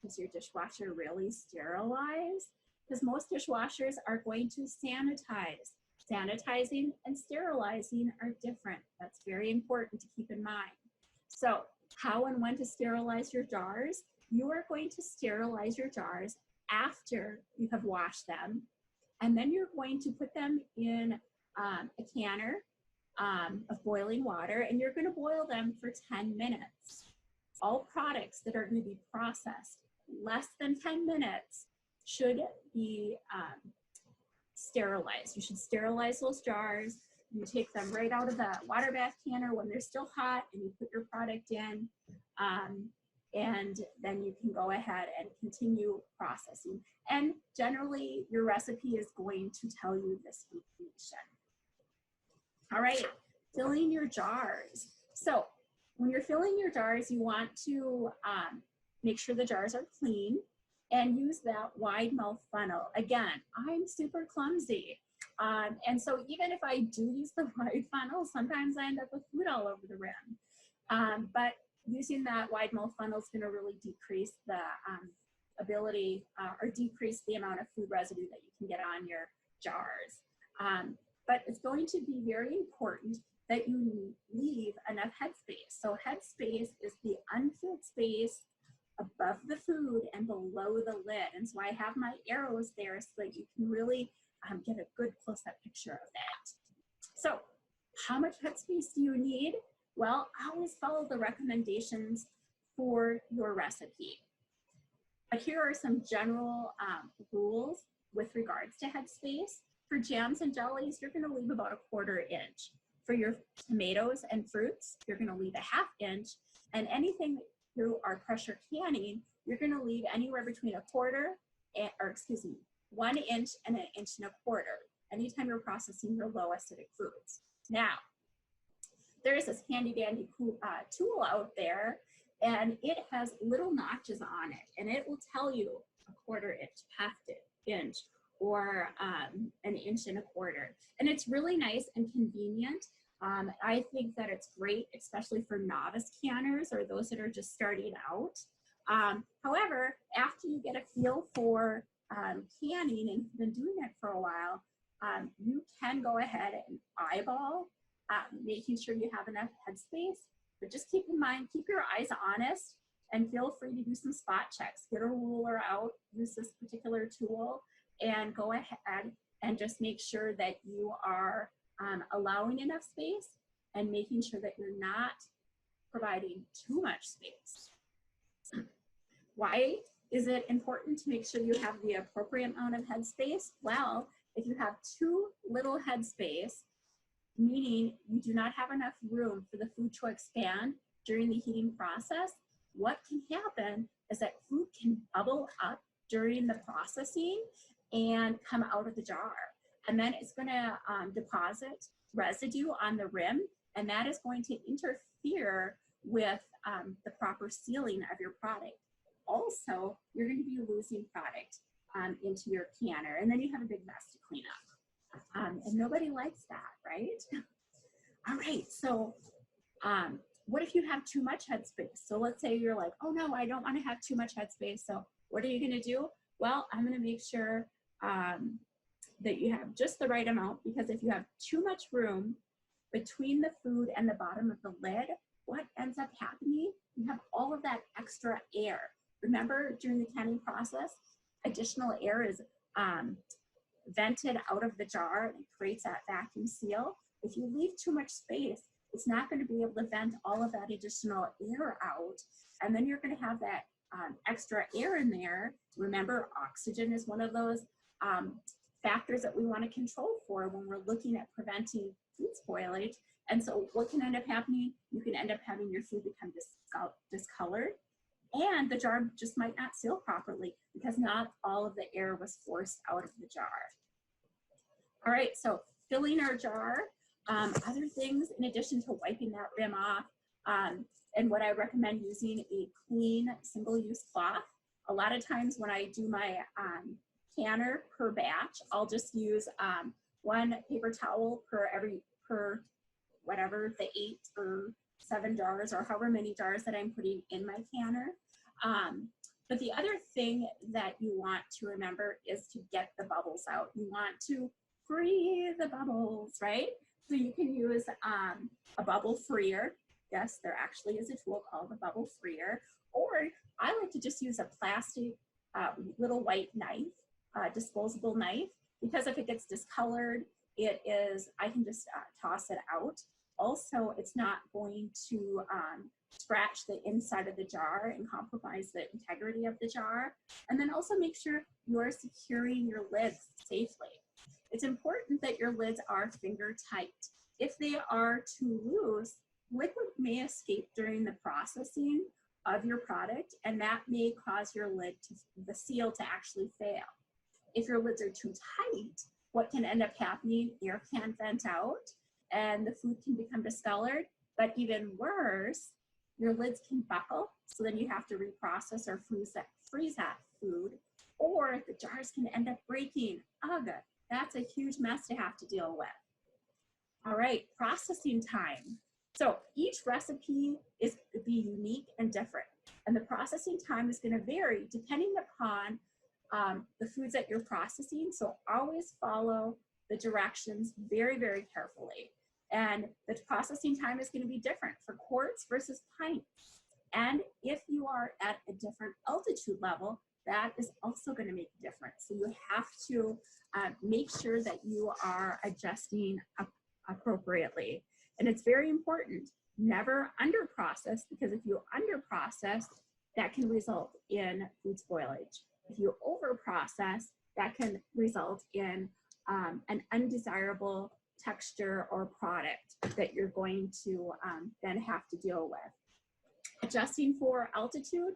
is your dishwasher really sterilized? Because most dishwashers are going to sanitize. Sanitizing and sterilizing are different. That's very important to keep in mind. So how and when to sterilize your jars? You are going to sterilize your jars after you have washed them, and then you're going to put them in a canner of boiling water, and you're going to boil them for 10 minutes. All products that are going to be processed less than 10 minutes should be sterilized. You should sterilize those jars. You take them right out of the water bath canner when they're still hot, and you put your product in, and then you can go ahead and continue processing. And generally, your recipe is going to tell you this information. All right, filling your jars. So when you're filling your jars, you want to make sure the jars are clean and use that wide mouth funnel. Again, I'm super clumsy. And so even if I do use the wide funnel, sometimes I end up with food all over the rim. But using that wide mouth funnel is going to really decrease the ability or decrease the amount of food residue that you can get on your jars. But it's going to be very important that you leave enough headspace. So headspace is the unfilled space above the food and below the lid. And so I have my arrows there so that you can really get a good close-up picture of that. So how much headspace do you need? Well, always follow the recommendations for your recipe. But here are some general rules with regards to headspace. For jams and jellies, you're going to leave about a 1/4 inch. For your tomatoes and fruits, you're going to leave a 1/2 inch. And anything through our pressure canning, you're going to leave anywhere between a 1 inch and 1.25 inches anytime you're processing your low acidic foods. Now, there is this handy dandy tool out there, and it has little notches on it, and it will tell you a 1/4 inch, 1/2 inch, or 1.25 inches. And it's really nice and convenient. I think that it's great, especially for novice canners or those that are just starting out. However, after you get a feel for canning and you've been doing it for a while, you can go ahead and eyeball, making sure you have enough headspace. But just keep in mind, keep your eyes honest, and feel free to do some spot checks. Get a ruler out, use this particular tool, and go ahead and just make sure that you are allowing enough space and making sure that you're not providing too much space. Why is it important to make sure you have the appropriate amount of headspace? Well, if you have too little headspace, meaning you do not have enough room for the food to expand during the heating process, what can happen is that food can bubble up during the processing and come out of the jar. And then it's going to deposit residue on the rim, and that is going to interfere with the proper sealing of your product. Also, you're going to be losing product into your canner, and then you have a big mess to clean up. And nobody likes that, right? All right, so what if you have too much headspace? So let's say you're like, oh no, I don't want to have too much headspace. So what are you going to do? Well, I'm going to make sure that you have just the right amount, because if you have too much room between the food and the bottom of the lid, what ends up happening? You have all of that extra air. Remember, during the canning process, additional air is vented out of the jar and it creates that vacuum seal. If you leave too much space, it's not going to be able to vent all of that additional air out. And then you're going to have that extra air in there. Remember, oxygen is one of those factors that we want to control for when we're looking at preventing food spoilage. And so what can end up happening? You can end up having your food become discolored, and the jar just might not seal properly because not all of the air was forced out of the jar. All right, so filling our jar, other things in addition to wiping that rim off, and what I recommend using a clean single-use cloth. A lot of times when I do my canner per batch, I'll just use one paper towel per whatever the 8 or 7 jars or however many jars that I'm putting in my canner. But the other thing that you want to remember is to get the bubbles out. You want to free the bubbles, right? So you can use a bubble freer. Yes, there actually is a tool called a bubble freer. Or I like to just use a plastic little white knife, disposable knife, because if it gets discolored, I can just toss it out. Also, it's not going to scratch the inside of the jar and compromise the integrity of the jar. And then also make sure you're securing your lids safely. It's important that your lids are finger tight. If they are too loose, liquid may escape during the processing of your product, and that may cause your lid the seal to actually fail. If your lids are too tight, what can end up happening? Air can vent out and the food can become discolored, but even worse, your lids can buckle, so then you have to reprocess or freeze that food, or the jars can end up breaking. Ugh, that's a huge mess to have to deal with. All right, processing time. So each recipe is going to be unique and different, and the processing time is going to vary depending upon the foods that you're processing. So always follow the directions very, very carefully. And the processing time is going to be different for quarts versus pints. And if you are at a different altitude level, that is also going to make a difference. So you have to make sure that you are adjusting appropriately. And it's very important, never under-process, because if you under-process, that can result in food spoilage. If you over-process, that can result in an undesirable texture or product that you're going to then have to deal with. Adjusting for altitude.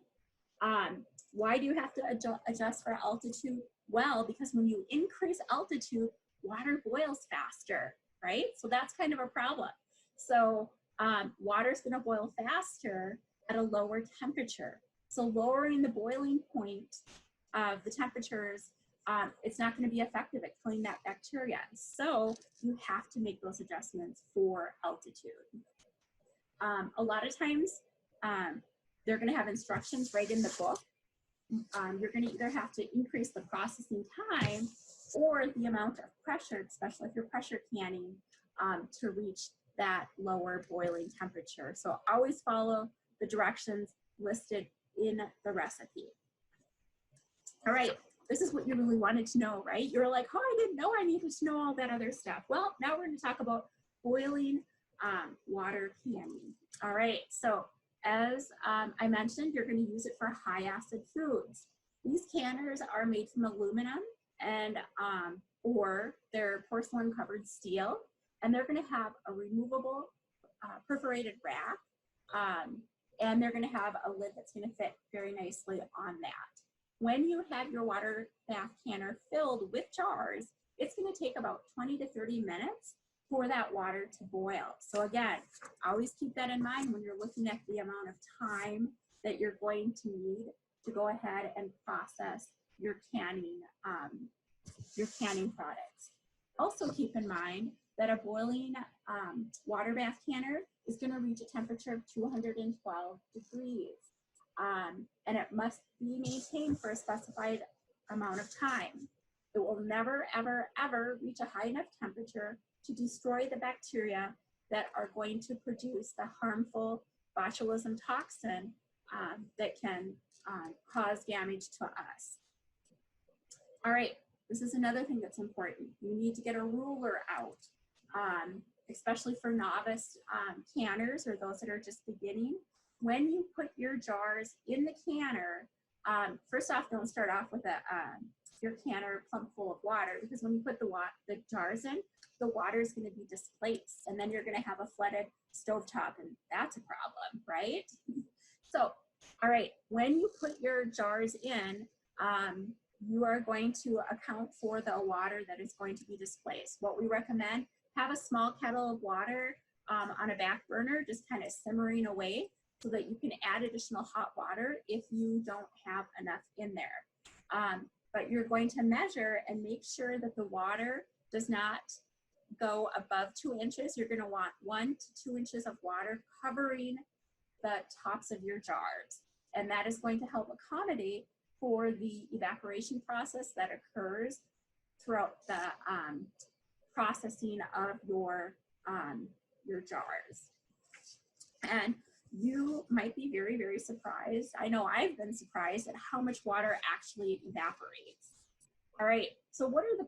Why do you have to adjust for altitude? Well, because when you increase altitude, water boils faster, right? So that's kind of a problem. So water is going to boil faster at a lower temperature. So lowering the boiling point of the temperatures, it's not going to be effective at killing that bacteria. So you have to make those adjustments for altitude. A lot of times, they're going to have instructions right in the book. You're going to either have to increase the processing time or the amount of pressure, especially if you're pressure canning, to reach that lower boiling temperature. So always follow the directions listed in the recipe. All right, this is what you really wanted to know, right? You're like, oh, I didn't know I needed to know all that other stuff. Well, now we're going to talk about boiling water canning. All right, so as I mentioned, you're going to use it for high acid foods. These canners are made from aluminum and or they're porcelain covered steel, and they're going to have a removable perforated rack, and they're going to have a lid that's going to fit very nicely on that. When you have your water bath canner filled with jars, it's going to take about 20 to 30 minutes for that water to boil. So again, always keep that in mind when you're looking at the amount of time that you're going to need to go ahead and process your canning products. Also keep in mind that a boiling water bath canner is going to reach a temperature of 212 degrees. And it must be maintained for a specified amount of time. It will never, ever, ever reach a high enough temperature to destroy the bacteria that are going to produce the harmful botulism toxin that can cause damage to us. All right, this is another thing that's important. You need to get a ruler out, especially for novice canners or those that are just beginning. When you put your jars in the canner, first off, don't start off with your canner plump full of water, because when you put the jars in, the water is going to be displaced, and then you're going to have a flooded stovetop, and that's a problem, right? So, all right, when you put your jars in, you are going to account for the water that is going to be displaced. What we recommend, have a small kettle of water on a back burner, just kind of simmering away, so that you can add additional hot water if you don't have enough in there. But you're going to measure and make sure that the water does not go above 2 inches. You're going to want 1 to 2 inches of water covering the tops of your jars. And that is going to help accommodate for the evaporation process that occurs throughout the processing of your jars. And you might be very, very surprised. I know I've been surprised at how much water actually evaporates. All right, so what is the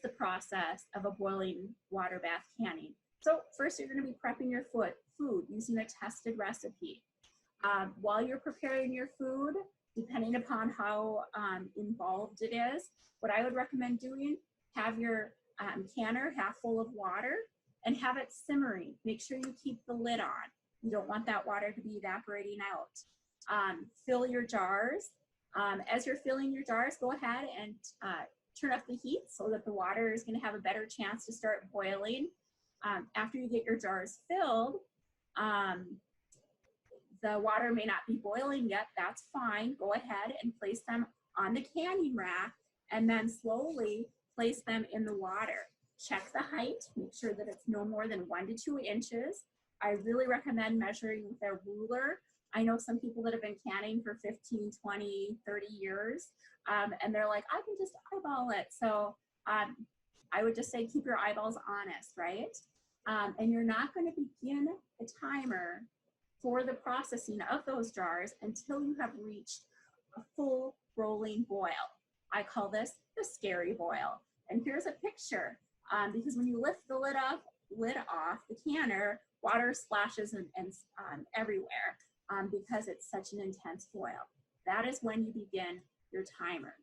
process of a boiling water bath canning? So first, you're going to be prepping your food using a tested recipe. While you're preparing your food, depending upon how involved it is, what I would recommend doing, have your canner half full of water and have it simmering. Make sure you keep the lid on. You don't want that water to be evaporating out. Fill your jars. As you're filling your jars, go ahead and turn up the heat so that the water is going to have a better chance to start boiling. After you get your jars filled, the water may not be boiling yet. That's fine. Go ahead and place them on the canning rack and then slowly place them in the water. Check the height. Make sure that it's no more than 1 to 2 inches. I really recommend measuring with a ruler. I know some people that have been canning for 15, 20, 30 years, and they're like, I can just eyeball it. So I would just say keep your eyeballs honest, right? And you're not going to begin the timer for the processing of those jars until you have reached a full rolling boil. I call this the scary boil. And here's a picture, because when you lift the lid off the canner, water splashes and everywhere because it's such an intense boil. That is when you begin your timer.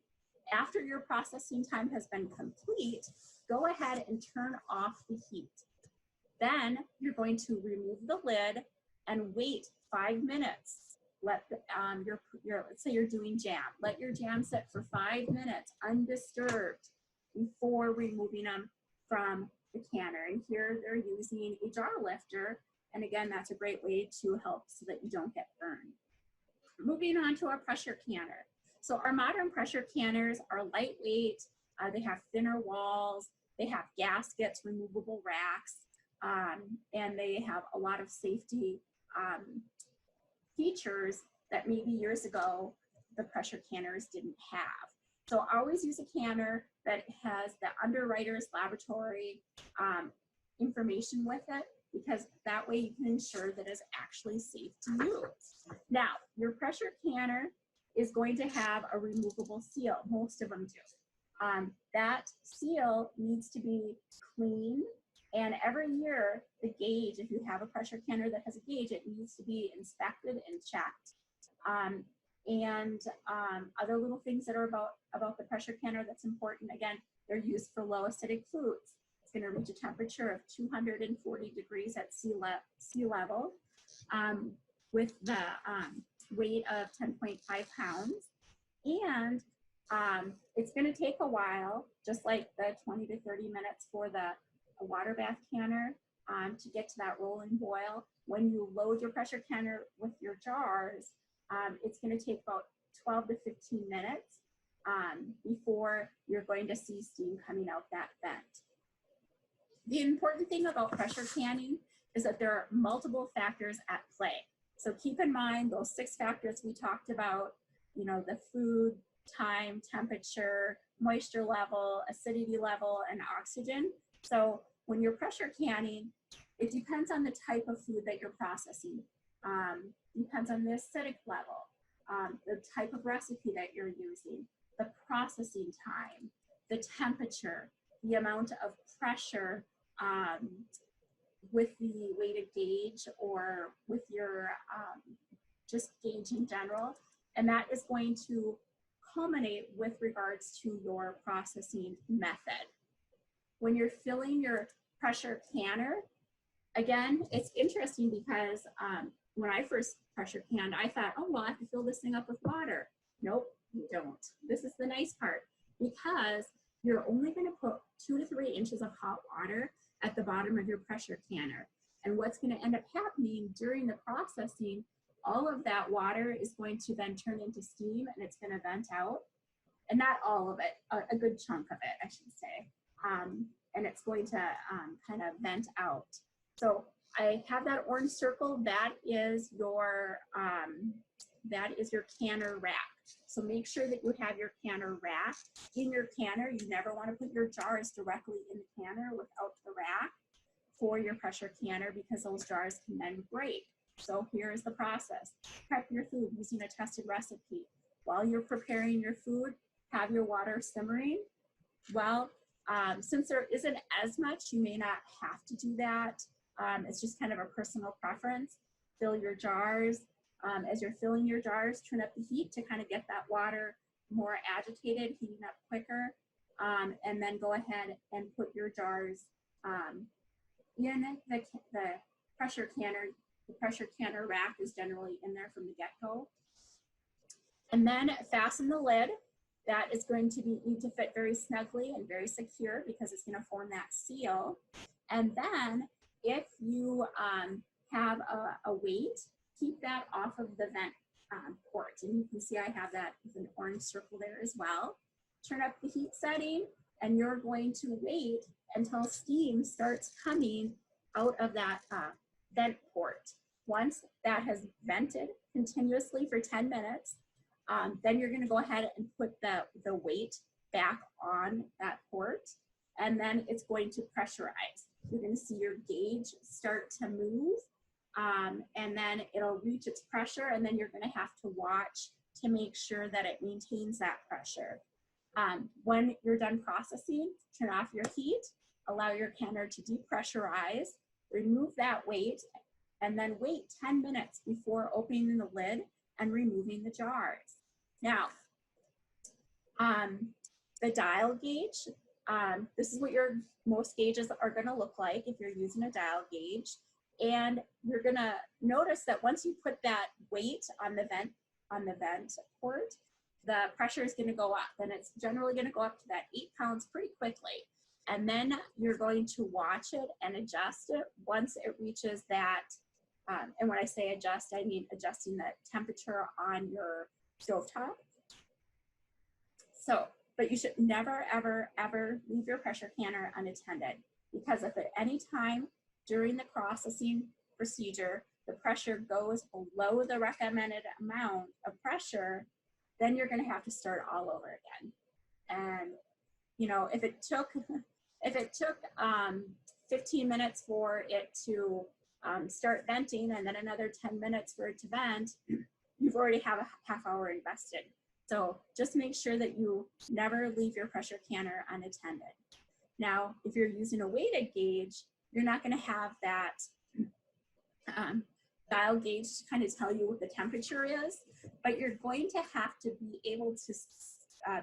After your processing time has been complete, go ahead and turn off the heat. Then you're going to remove the lid and wait 5 minutes. Let let's say you're doing jam. Let your jam sit for 5 minutes undisturbed before removing them from the canner. And here they're using a jar lifter. And again, that's a great way to help so that you don't get burned. Moving on to our pressure canner. So our modern pressure canners are lightweight. They have thinner walls. They have gaskets, removable racks, and they have a lot of safety features that maybe years ago the pressure canners didn't have. So always use a canner that has the underwriter's laboratory information with it, because that way you can ensure that it's actually safe to use. Now, your pressure canner is going to have a removable seal. Most of them do. That seal needs to be cleaned, and every year the gauge, if you have a pressure canner that has a gauge, it needs to be inspected and checked. Other little things that are about the pressure canner that's important, again, they're used for low acidic foods. It's going to reach a temperature of 240 degrees at sea level with the weight of 10.5 pounds. And it's going to take a while, just like the 20 to 30 minutes for the water bath canner to get to that rolling boil. When you load your pressure canner with your jars, it's going to take about 12 to 15 minutes before you're going to see steam coming out that vent. The important thing about pressure canning is that there are multiple factors at play. So keep in mind those 6 factors we talked about, the food, time, temperature, moisture level, acidity level, and oxygen. So when you're pressure canning, it depends on the type of food that you're processing. depends on the acidic level, the type of recipe that you're using, the processing time, the temperature, the amount of pressure with the weighted gauge or with your just gauge in general. And that is going to culminate with regards to your processing method. When you're filling your pressure canner, again, it's interesting because when I first pressure canned, I thought, oh, well, I have to fill this thing up with water. Nope, you don't. This is the nice part, because you're only going to put 2 to 3 inches of hot water at the bottom of your pressure canner. And what's going to end up happening during the processing, all of that water is going to then turn into steam, and it's going to vent out. And not all of it, a good chunk of it, I should say. And it's going to kind of vent out. So I have that orange circle. That is your canner rack. So make sure that you have your canner rack in your canner. You never want to put your jars directly in the canner without the rack for your pressure canner, because those jars can then break. So here's the process. Prep your food using a tested recipe. While you're preparing your food, have your water simmering. Well, since there isn't as much, you may not have to do that. It's just kind of a personal preference. Fill your jars. As you're filling your jars, turn up the heat to kind of get that water more agitated, heating up quicker. And then go ahead and put your jars in the pressure canner. The pressure canner rack is generally in there from the get-go. And then fasten the lid. That is going to need to fit very snugly and very secure, because it's going to form that seal. And then if you have a weight, keep that off of the vent port. And you can see I have that with an orange circle there as well. Turn up the heat setting, and you're going to wait until steam starts coming out of that vent port. Once that has vented continuously for 10 minutes, then you're going to go ahead and put the weight back on that port, and then it's going to pressurize. You're going to see your gauge start to move, and then it'll reach its pressure, and then you're going to have to watch to make sure that it maintains that pressure. When you're done processing, turn off your heat, allow your canner to depressurize, remove that weight, and then wait 10 minutes before opening the lid and removing the jars. Now, the dial gauge, this is what your most gauges are going to look like if you're using a dial gauge. And you're going to notice that once you put that weight on the vent port, the pressure is going to go up, and it's generally going to go up to that 8 pounds pretty quickly. And then you're going to watch it and adjust it once it reaches that. And when I say adjust, I mean adjusting the temperature on your stovetop. So, but you should never, ever, ever leave your pressure canner unattended, because if at any time during the processing procedure, the pressure goes below the recommended amount of pressure, then you're going to have to start all over again. And, you know, if it took 15 minutes for it to start venting, and then another 10 minutes for it to vent, you've already have a half hour invested. So just make sure that you never leave your pressure canner unattended. Now, if you're using a weighted gauge, you're not going to have that dial gauge to kind of tell you what the temperature is, but you're going to have to be able to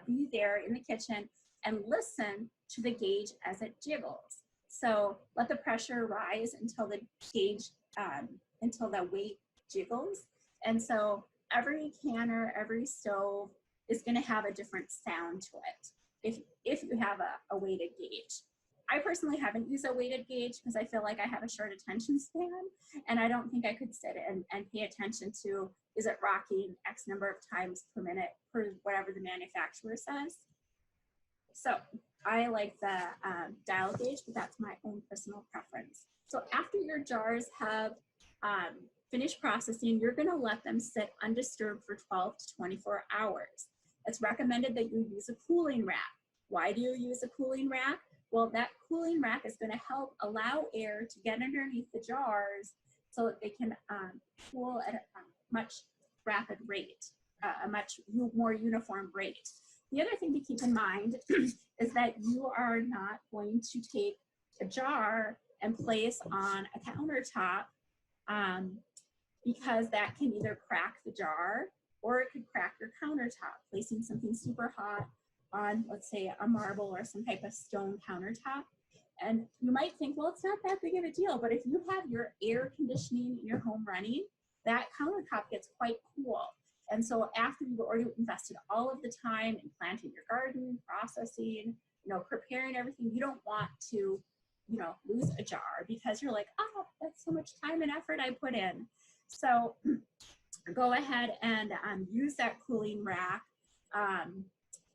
be there in the kitchen and listen to the gauge as it jiggles. So let the pressure rise until the gauge, until the weight jiggles. And so every canner, every stove is going to have a different sound to it if you have a weighted gauge. I personally haven't used a weighted gauge because I feel like I have a short attention span, and I don't think I could sit and pay attention to, is it rocking X number of times per minute per whatever the manufacturer says. So I like the dial gauge, but that's my own personal preference. So after your jars have finished processing, you're going to let them sit undisturbed for 12 to 24 hours. It's recommended that you use a cooling rack. Why do you use a cooling rack? Well, that cooling rack is going to help allow air to get underneath the jars so that they can cool at a much rapid rate, a much more uniform rate. The other thing to keep in mind is that you are not going to take a jar and place on a countertop because that can either crack the jar or it could crack your countertop. Placing something super hot on, let's say, a marble or some type of stone countertop. And you might think, well, it's not that big of a deal, but if you have your air conditioning in your home running, that countertop gets quite cool. And so after you've already invested all of the time in planting your garden, processing, preparing everything, you don't want to, lose a jar because you're like, oh, that's so much time and effort I put in. So go ahead and use that cooling rack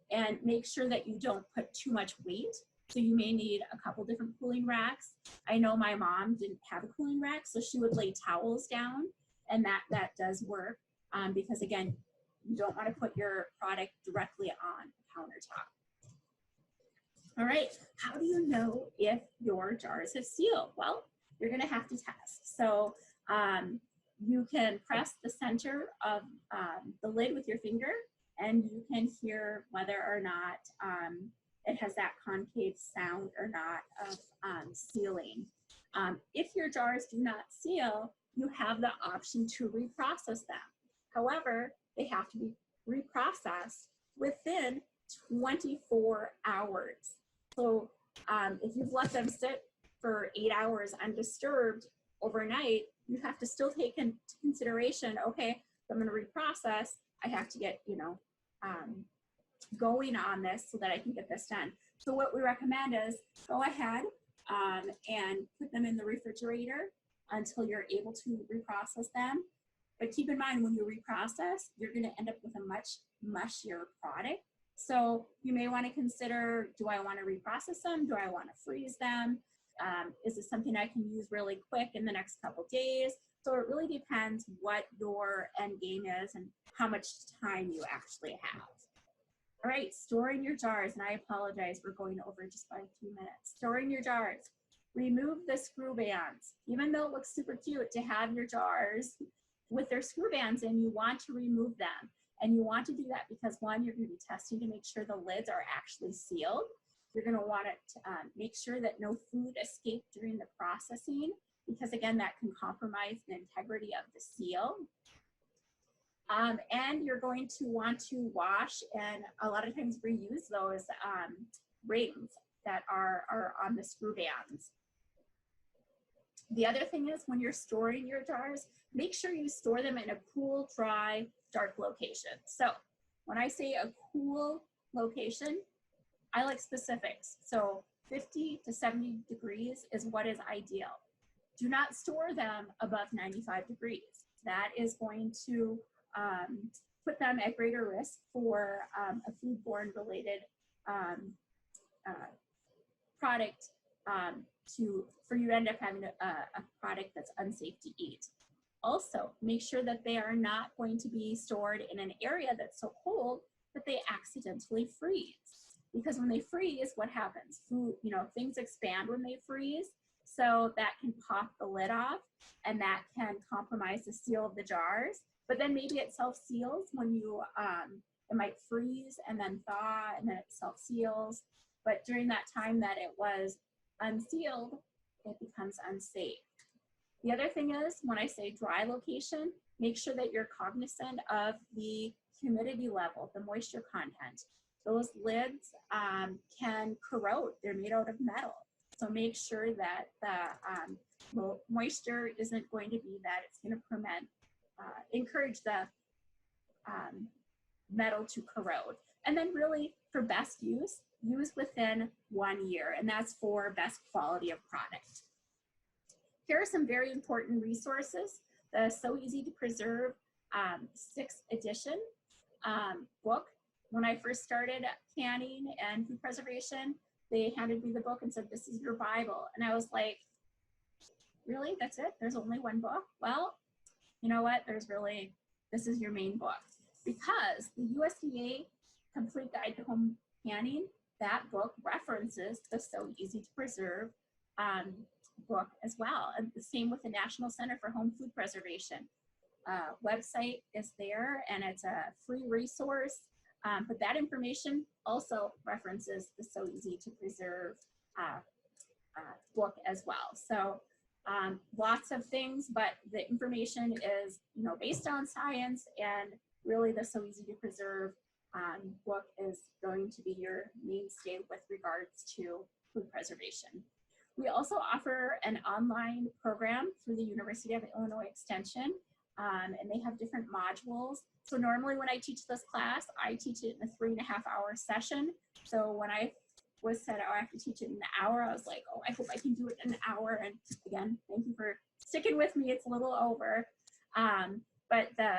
and make sure that you don't put too much weight. So you may need a couple different cooling racks. I know my mom didn't have a cooling rack, so she would lay towels down, and that does work because, again, you don't want to put your product directly on the countertop. All right, how do you know if your jars have sealed? Well, you're going to have to test. So you can press the center of the lid with your finger, and you can hear whether or not it has that concave sound or not of sealing. If your jars do not seal, you have the option to reprocess them. However, they have to be reprocessed within 24 hours. So if you've let them sit for 8 hours undisturbed overnight, you have to still take into consideration, okay, if I'm going to reprocess, I have to get, going on this so that I can get this done. So what we recommend is go ahead and put them in the refrigerator until you're able to reprocess them. But keep in mind, when you reprocess, you're going to end up with a much mushier product. So you may want to consider, do I want to reprocess them? Do I want to freeze them? Is this something I can use really quick in the next couple days? So it really depends what your end game is and how much time you actually have. All right, storing your jars, and I apologize, we're going over just by a few minutes. Storing your jars. Remove the screw bands. Even though it looks super cute to have your jars with their screw bands in, you want to remove them. And you want to do that because, one, you're going to be testing to make sure the lids are actually sealed. You're going to want to make sure that no food escaped during the processing because, again, that can compromise the integrity of the seal. And you're going to want to wash and a lot of times reuse those rings that are on the screw bands. The other thing is when you're storing your jars, make sure you store them in a cool, dry, dark location. So when I say a cool location, I like specifics. So 50 to 70 degrees is what is ideal. Do not store them above 95 degrees. That is going to put them at greater risk for a foodborne related product for you to end up having a product that's unsafe to eat. Also, make sure that they are not going to be stored in an area that's so cold that they accidentally freeze. Because when they freeze, what happens? Food, things expand when they freeze. So that can pop the lid off and that can compromise the seal of the jars. But then maybe it self-seals when you, it might freeze and then thaw and then it self-seals. But during that time that it was unsealed, it becomes unsafe. The other thing is when I say dry location, make sure that you're cognizant of the humidity level, the moisture content. Those lids can corrode. They're made out of metal. So make sure that the moisture isn't going to be that it's going to encourage the metal to corrode. And then really for best use within 1 year, and that's for best quality of product. Here are some very important resources. The So Easy to Preserve 6th edition book. When I first started canning and food preservation, they handed me the book and said, this is your Bible. And I was like, really? That's it? There's only one book? Well, you know what? This is your main book. Because the USDA Complete Guide to Home Canning, that book references the So Easy to Preserve book as well. And the same with the National Center for Home Food Preservation. Website is there, and it's a free resource. But that information also references the So Easy to Preserve book as well. So lots of things, but the information is, you know, based on science, and really the So Easy to Preserve book is going to be your mainstay with regards to food preservation. We also offer an online program through the University of Illinois Extension, and they have different modules. So normally when I teach this class, I teach it in a 3.5-hour session. So when I was said, oh, I have to teach it in an hour, I was like, oh, I hope I can do it in an hour. And again, thank you for sticking with me. It's a little over. But the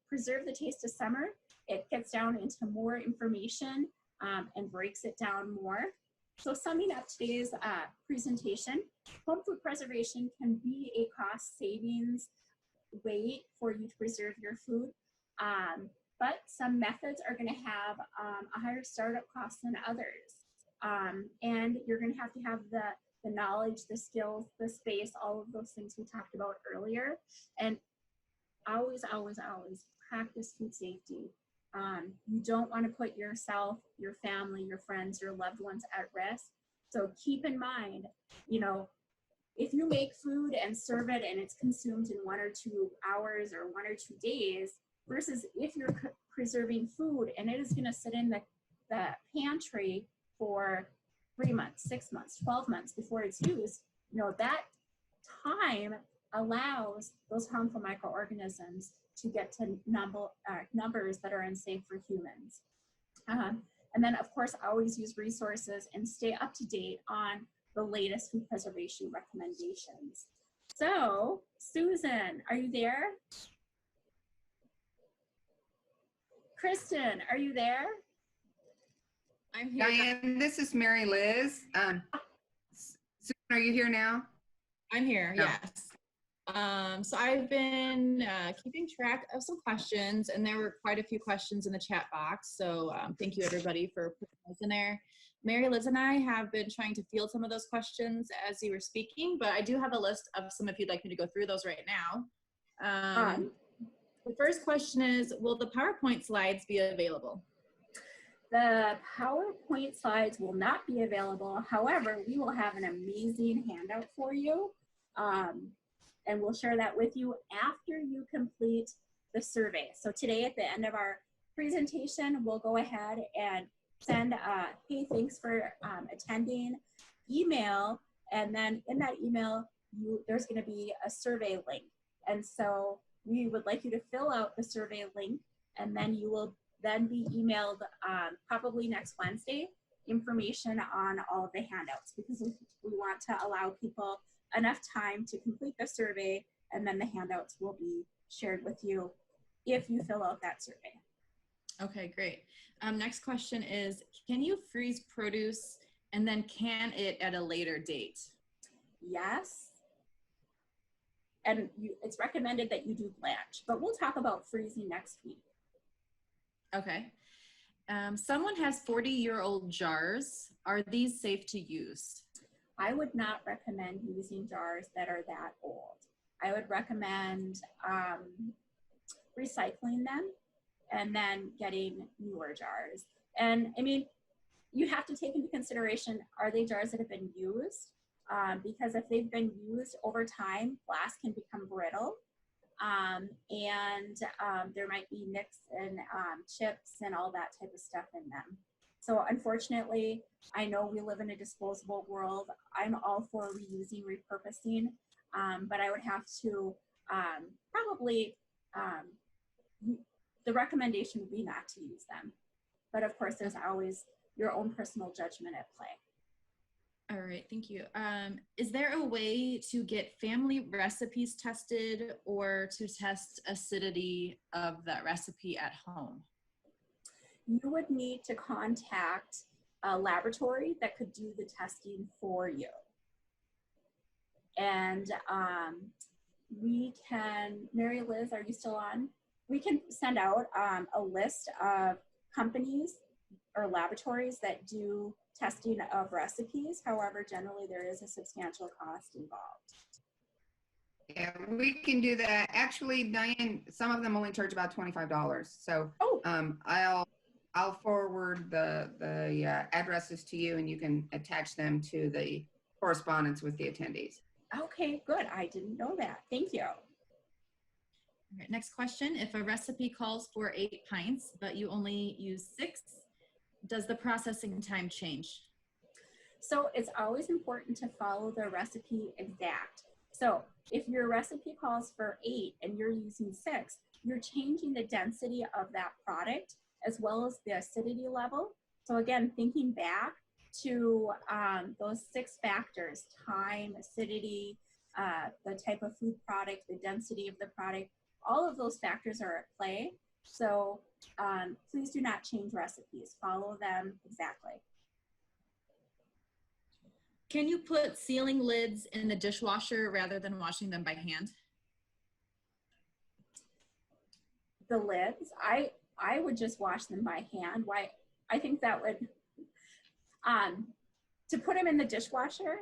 Preserve the Taste of Summer, it gets down into more information and breaks it down more. So summing up today's presentation, home food preservation can be a cost savings way for you to preserve your food. But some methods are going to have a higher startup cost than others. And you're going to have the knowledge, the skills, the space, all of those things we talked about earlier. And always, always, always practice food safety. You don't want to put yourself, your family, your friends, your loved ones at risk. So keep in mind, you know, if you make food and serve it and it's consumed in 1 or 2 hours or 1 or 2 days, versus if you're preserving food and it is going to sit in the pantry for 3 months, 6 months, 12 months before it's used, you know, that time allows those harmful microorganisms to get to numbers that are unsafe for humans. And then, of course, always use resources and stay up to date on the latest food preservation recommendations. So, Susan, are you there? Kristen, are you there? I'm here. Diane, this is Mary Liz. Susan, are you here now? I'm here, no. Yes. So I've been keeping track of some questions, and there were quite a few questions in the chat box. So thank you everybody for putting those in there. Mary Liz and I have been trying to field some of those questions as you were speaking, but I do have a list of some if you'd like me to go through those right now. The first question is, will the PowerPoint slides be available? The PowerPoint slides will not be available. However, we will have an amazing handout for you. And we'll share that with you after you complete the survey. So today at the end of our presentation, we'll go ahead and send a, hey, thanks for attending email. And then in that email, there's gonna be a survey link. And so we would like you to fill out the survey link, and then you will then be emailed probably next Wednesday, information on all of the handouts, because we want to allow people enough time to complete the survey, and then the handouts will be shared with you if you fill out that survey. Okay, great. Next question is, can you freeze produce and then can it at a later date? Yes. And it's recommended that you do blanch, but we'll talk about freezing next week. Okay. Someone has 40-year-old jars. Are these safe to use? I would not recommend using jars that are that old. I would recommend recycling them and then getting newer jars. And I mean, you have to take into consideration, are they jars that have been used? Because if they've been used over time, glass can become brittle. There might be nicks and chips and all that type of stuff in them. So unfortunately, I know we live in a disposable world. I'm all for reusing, repurposing, but I would have to probably, the recommendation would be not to use them. But of course, there's always your own personal judgment at play. All right, thank you. Is there a way to get family recipes tested or to test acidity of that recipe at home? You would need to contact a laboratory that could do the testing for you. And we can, Mary Liz, are you still on? We can send out a list of companies or laboratories that do testing of recipes. However, generally there is a substantial cost involved. Yeah, we can do that. Actually, Diane, some of them only charge about $25. So I'll forward the addresses to you, and you can attach them to the correspondence with the attendees. Okay, good. I didn't know that. Thank you. All right, next question. If a recipe calls for 8 pints, but you only use 6, does the processing time change? So it's always important to follow the recipe exact. So if your recipe calls for 8 and you're using 6, you're changing the density of that product as well as the acidity level. So again, thinking back to those 6 factors: time, acidity, the type of food product, the density of the product, all of those factors are at play. So please do not change recipes. Follow them exactly. Can you put sealing lids in the dishwasher rather than washing them by hand? The lids, I would just wash them by hand. Why? I think that would, to put them in the dishwasher,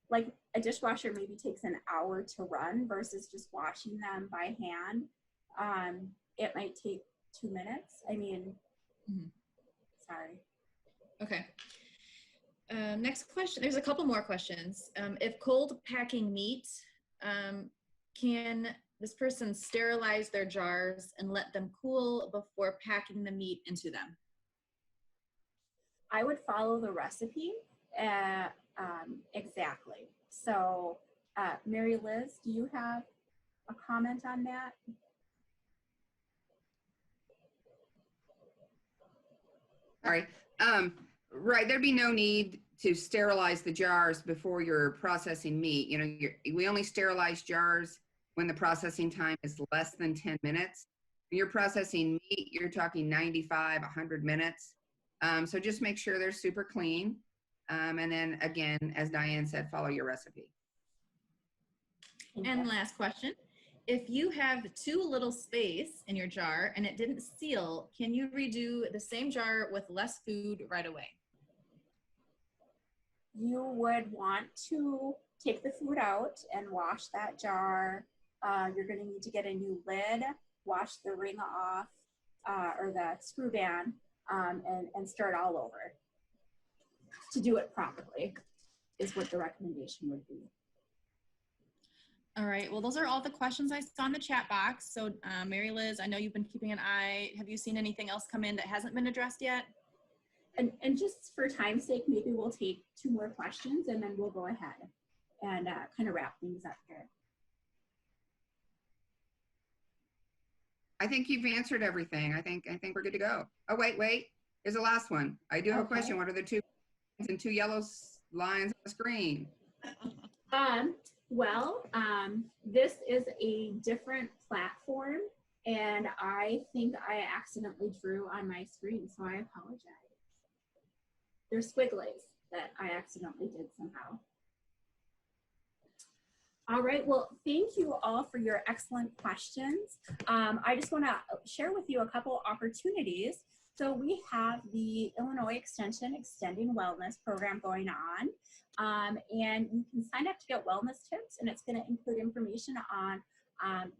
like a dishwasher maybe takes an hour to run versus just washing them by hand. It might take 2 minutes. I mean, sorry. Okay. Next question. There's a couple more questions. If cold packing meat, can this person sterilize their jars and let them cool before packing the meat into them? I would follow the recipe exactly. So, Mary Liz, do you have a comment on that? All right. Right, there'd be no need to sterilize the jars before you're processing meat. You know, we only sterilize jars when the processing time is less than 10 minutes. When you're processing meat, you're talking 95, 100 minutes. So just make sure they're super clean. And then again, as Diane said, follow your recipe. And last question. If you have too little space in your jar and it didn't seal, can you redo the same jar with less food right away? You would want to take the food out and wash that jar. You're going to need to get a new lid, wash the ring off or the screw band, and start all over. To do it properly is what the recommendation would be. All right, well, those are all the questions I saw in the chat box. So Mary Liz, I know you've been keeping an eye. Have you seen anything else come in that hasn't been addressed yet? And just for time's sake, maybe we'll take 2 more questions and then we'll go ahead and kind of wrap things up here. I think you've answered everything. I think we're good to go. Oh, wait. Here's the last one. I do have a question. What are the 2 and 2 yellow lines on the screen? This is a different platform, and I think I accidentally drew on my screen, so I apologize. They're squigglies that I accidentally did somehow. All right, well, thank you all for your excellent questions. I just want to share with you a couple opportunities. So we have the Illinois Extension Extending Wellness program going on, and you can sign up to get wellness tips, and it's going to include information on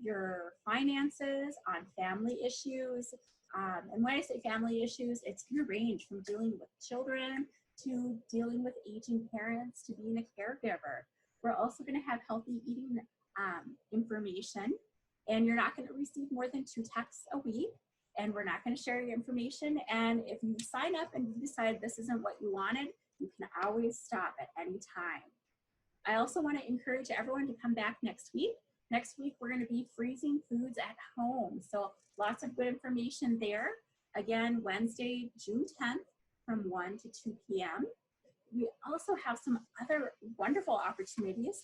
your finances, on family issues. And when I say family issues, it's going to range from dealing with children to dealing with aging parents to being a caregiver. We're also going to have healthy eating information, and you're not going to receive more than 2 texts a week, and we're not going to share your information. And if you sign up and you decide this isn't what you wanted, you can always stop at any time. I also want to encourage everyone to come back next week. Next week, we're going to be freezing foods at home. So lots of good information there. Again, Wednesday, June 10th from 1 to 2 p.m. We also have some other wonderful opportunities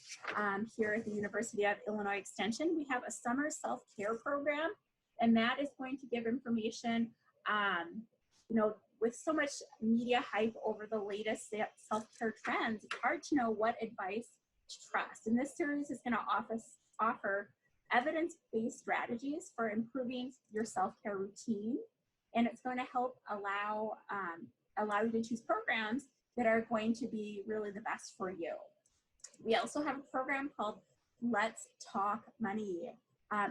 here at the University of Illinois Extension. We have a summer self-care program, and that is going to give information, with so much media hype over the latest self-care trends, it's hard to know what advice to trust. And this series is going to offer evidence-based strategies for improving your self-care routine. and it's going to help allow you to choose programs that are going to be really the best for you. We also have a program called Let's Talk Money.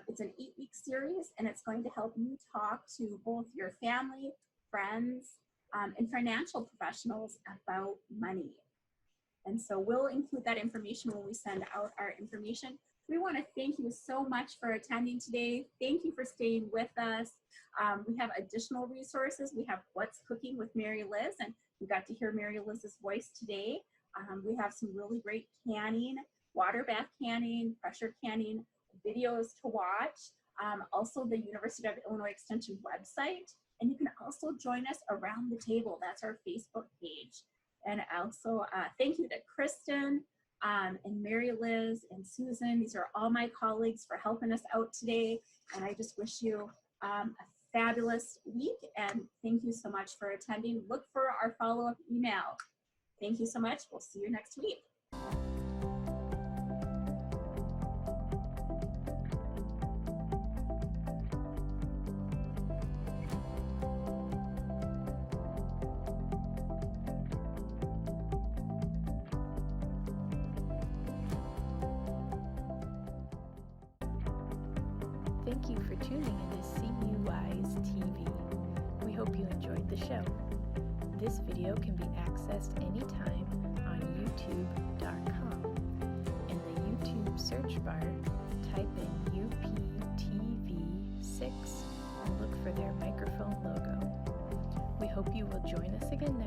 It's an 8-week series, and it's going to help you talk to both your family, friends, and financial professionals about money. And so we'll include that information when we send out our information. We want to thank you so much for attending today. Thank you for staying with us. We have additional resources. We have What's Cooking with Mary Liz, and you got to hear Mary Liz's voice today. We have some really great canning, water bath canning, pressure canning, videos to watch. Also the University of Illinois Extension website. And you can also join us around the table. That's our Facebook page. And also thank you to Kristen and Mary Liz and Susan. These are all my colleagues for helping us out today. And I just wish you a fabulous week. And thank you so much for attending. Look for our follow-up email. Thank you so much. We'll see you next week. Thank you for tuning into CUI's TV. We hope you enjoyed the show. This video can be accessed anytime on youtube.com. In the YouTube search bar, type in UPTV6 and look for their microphone logo. We hope you will join us again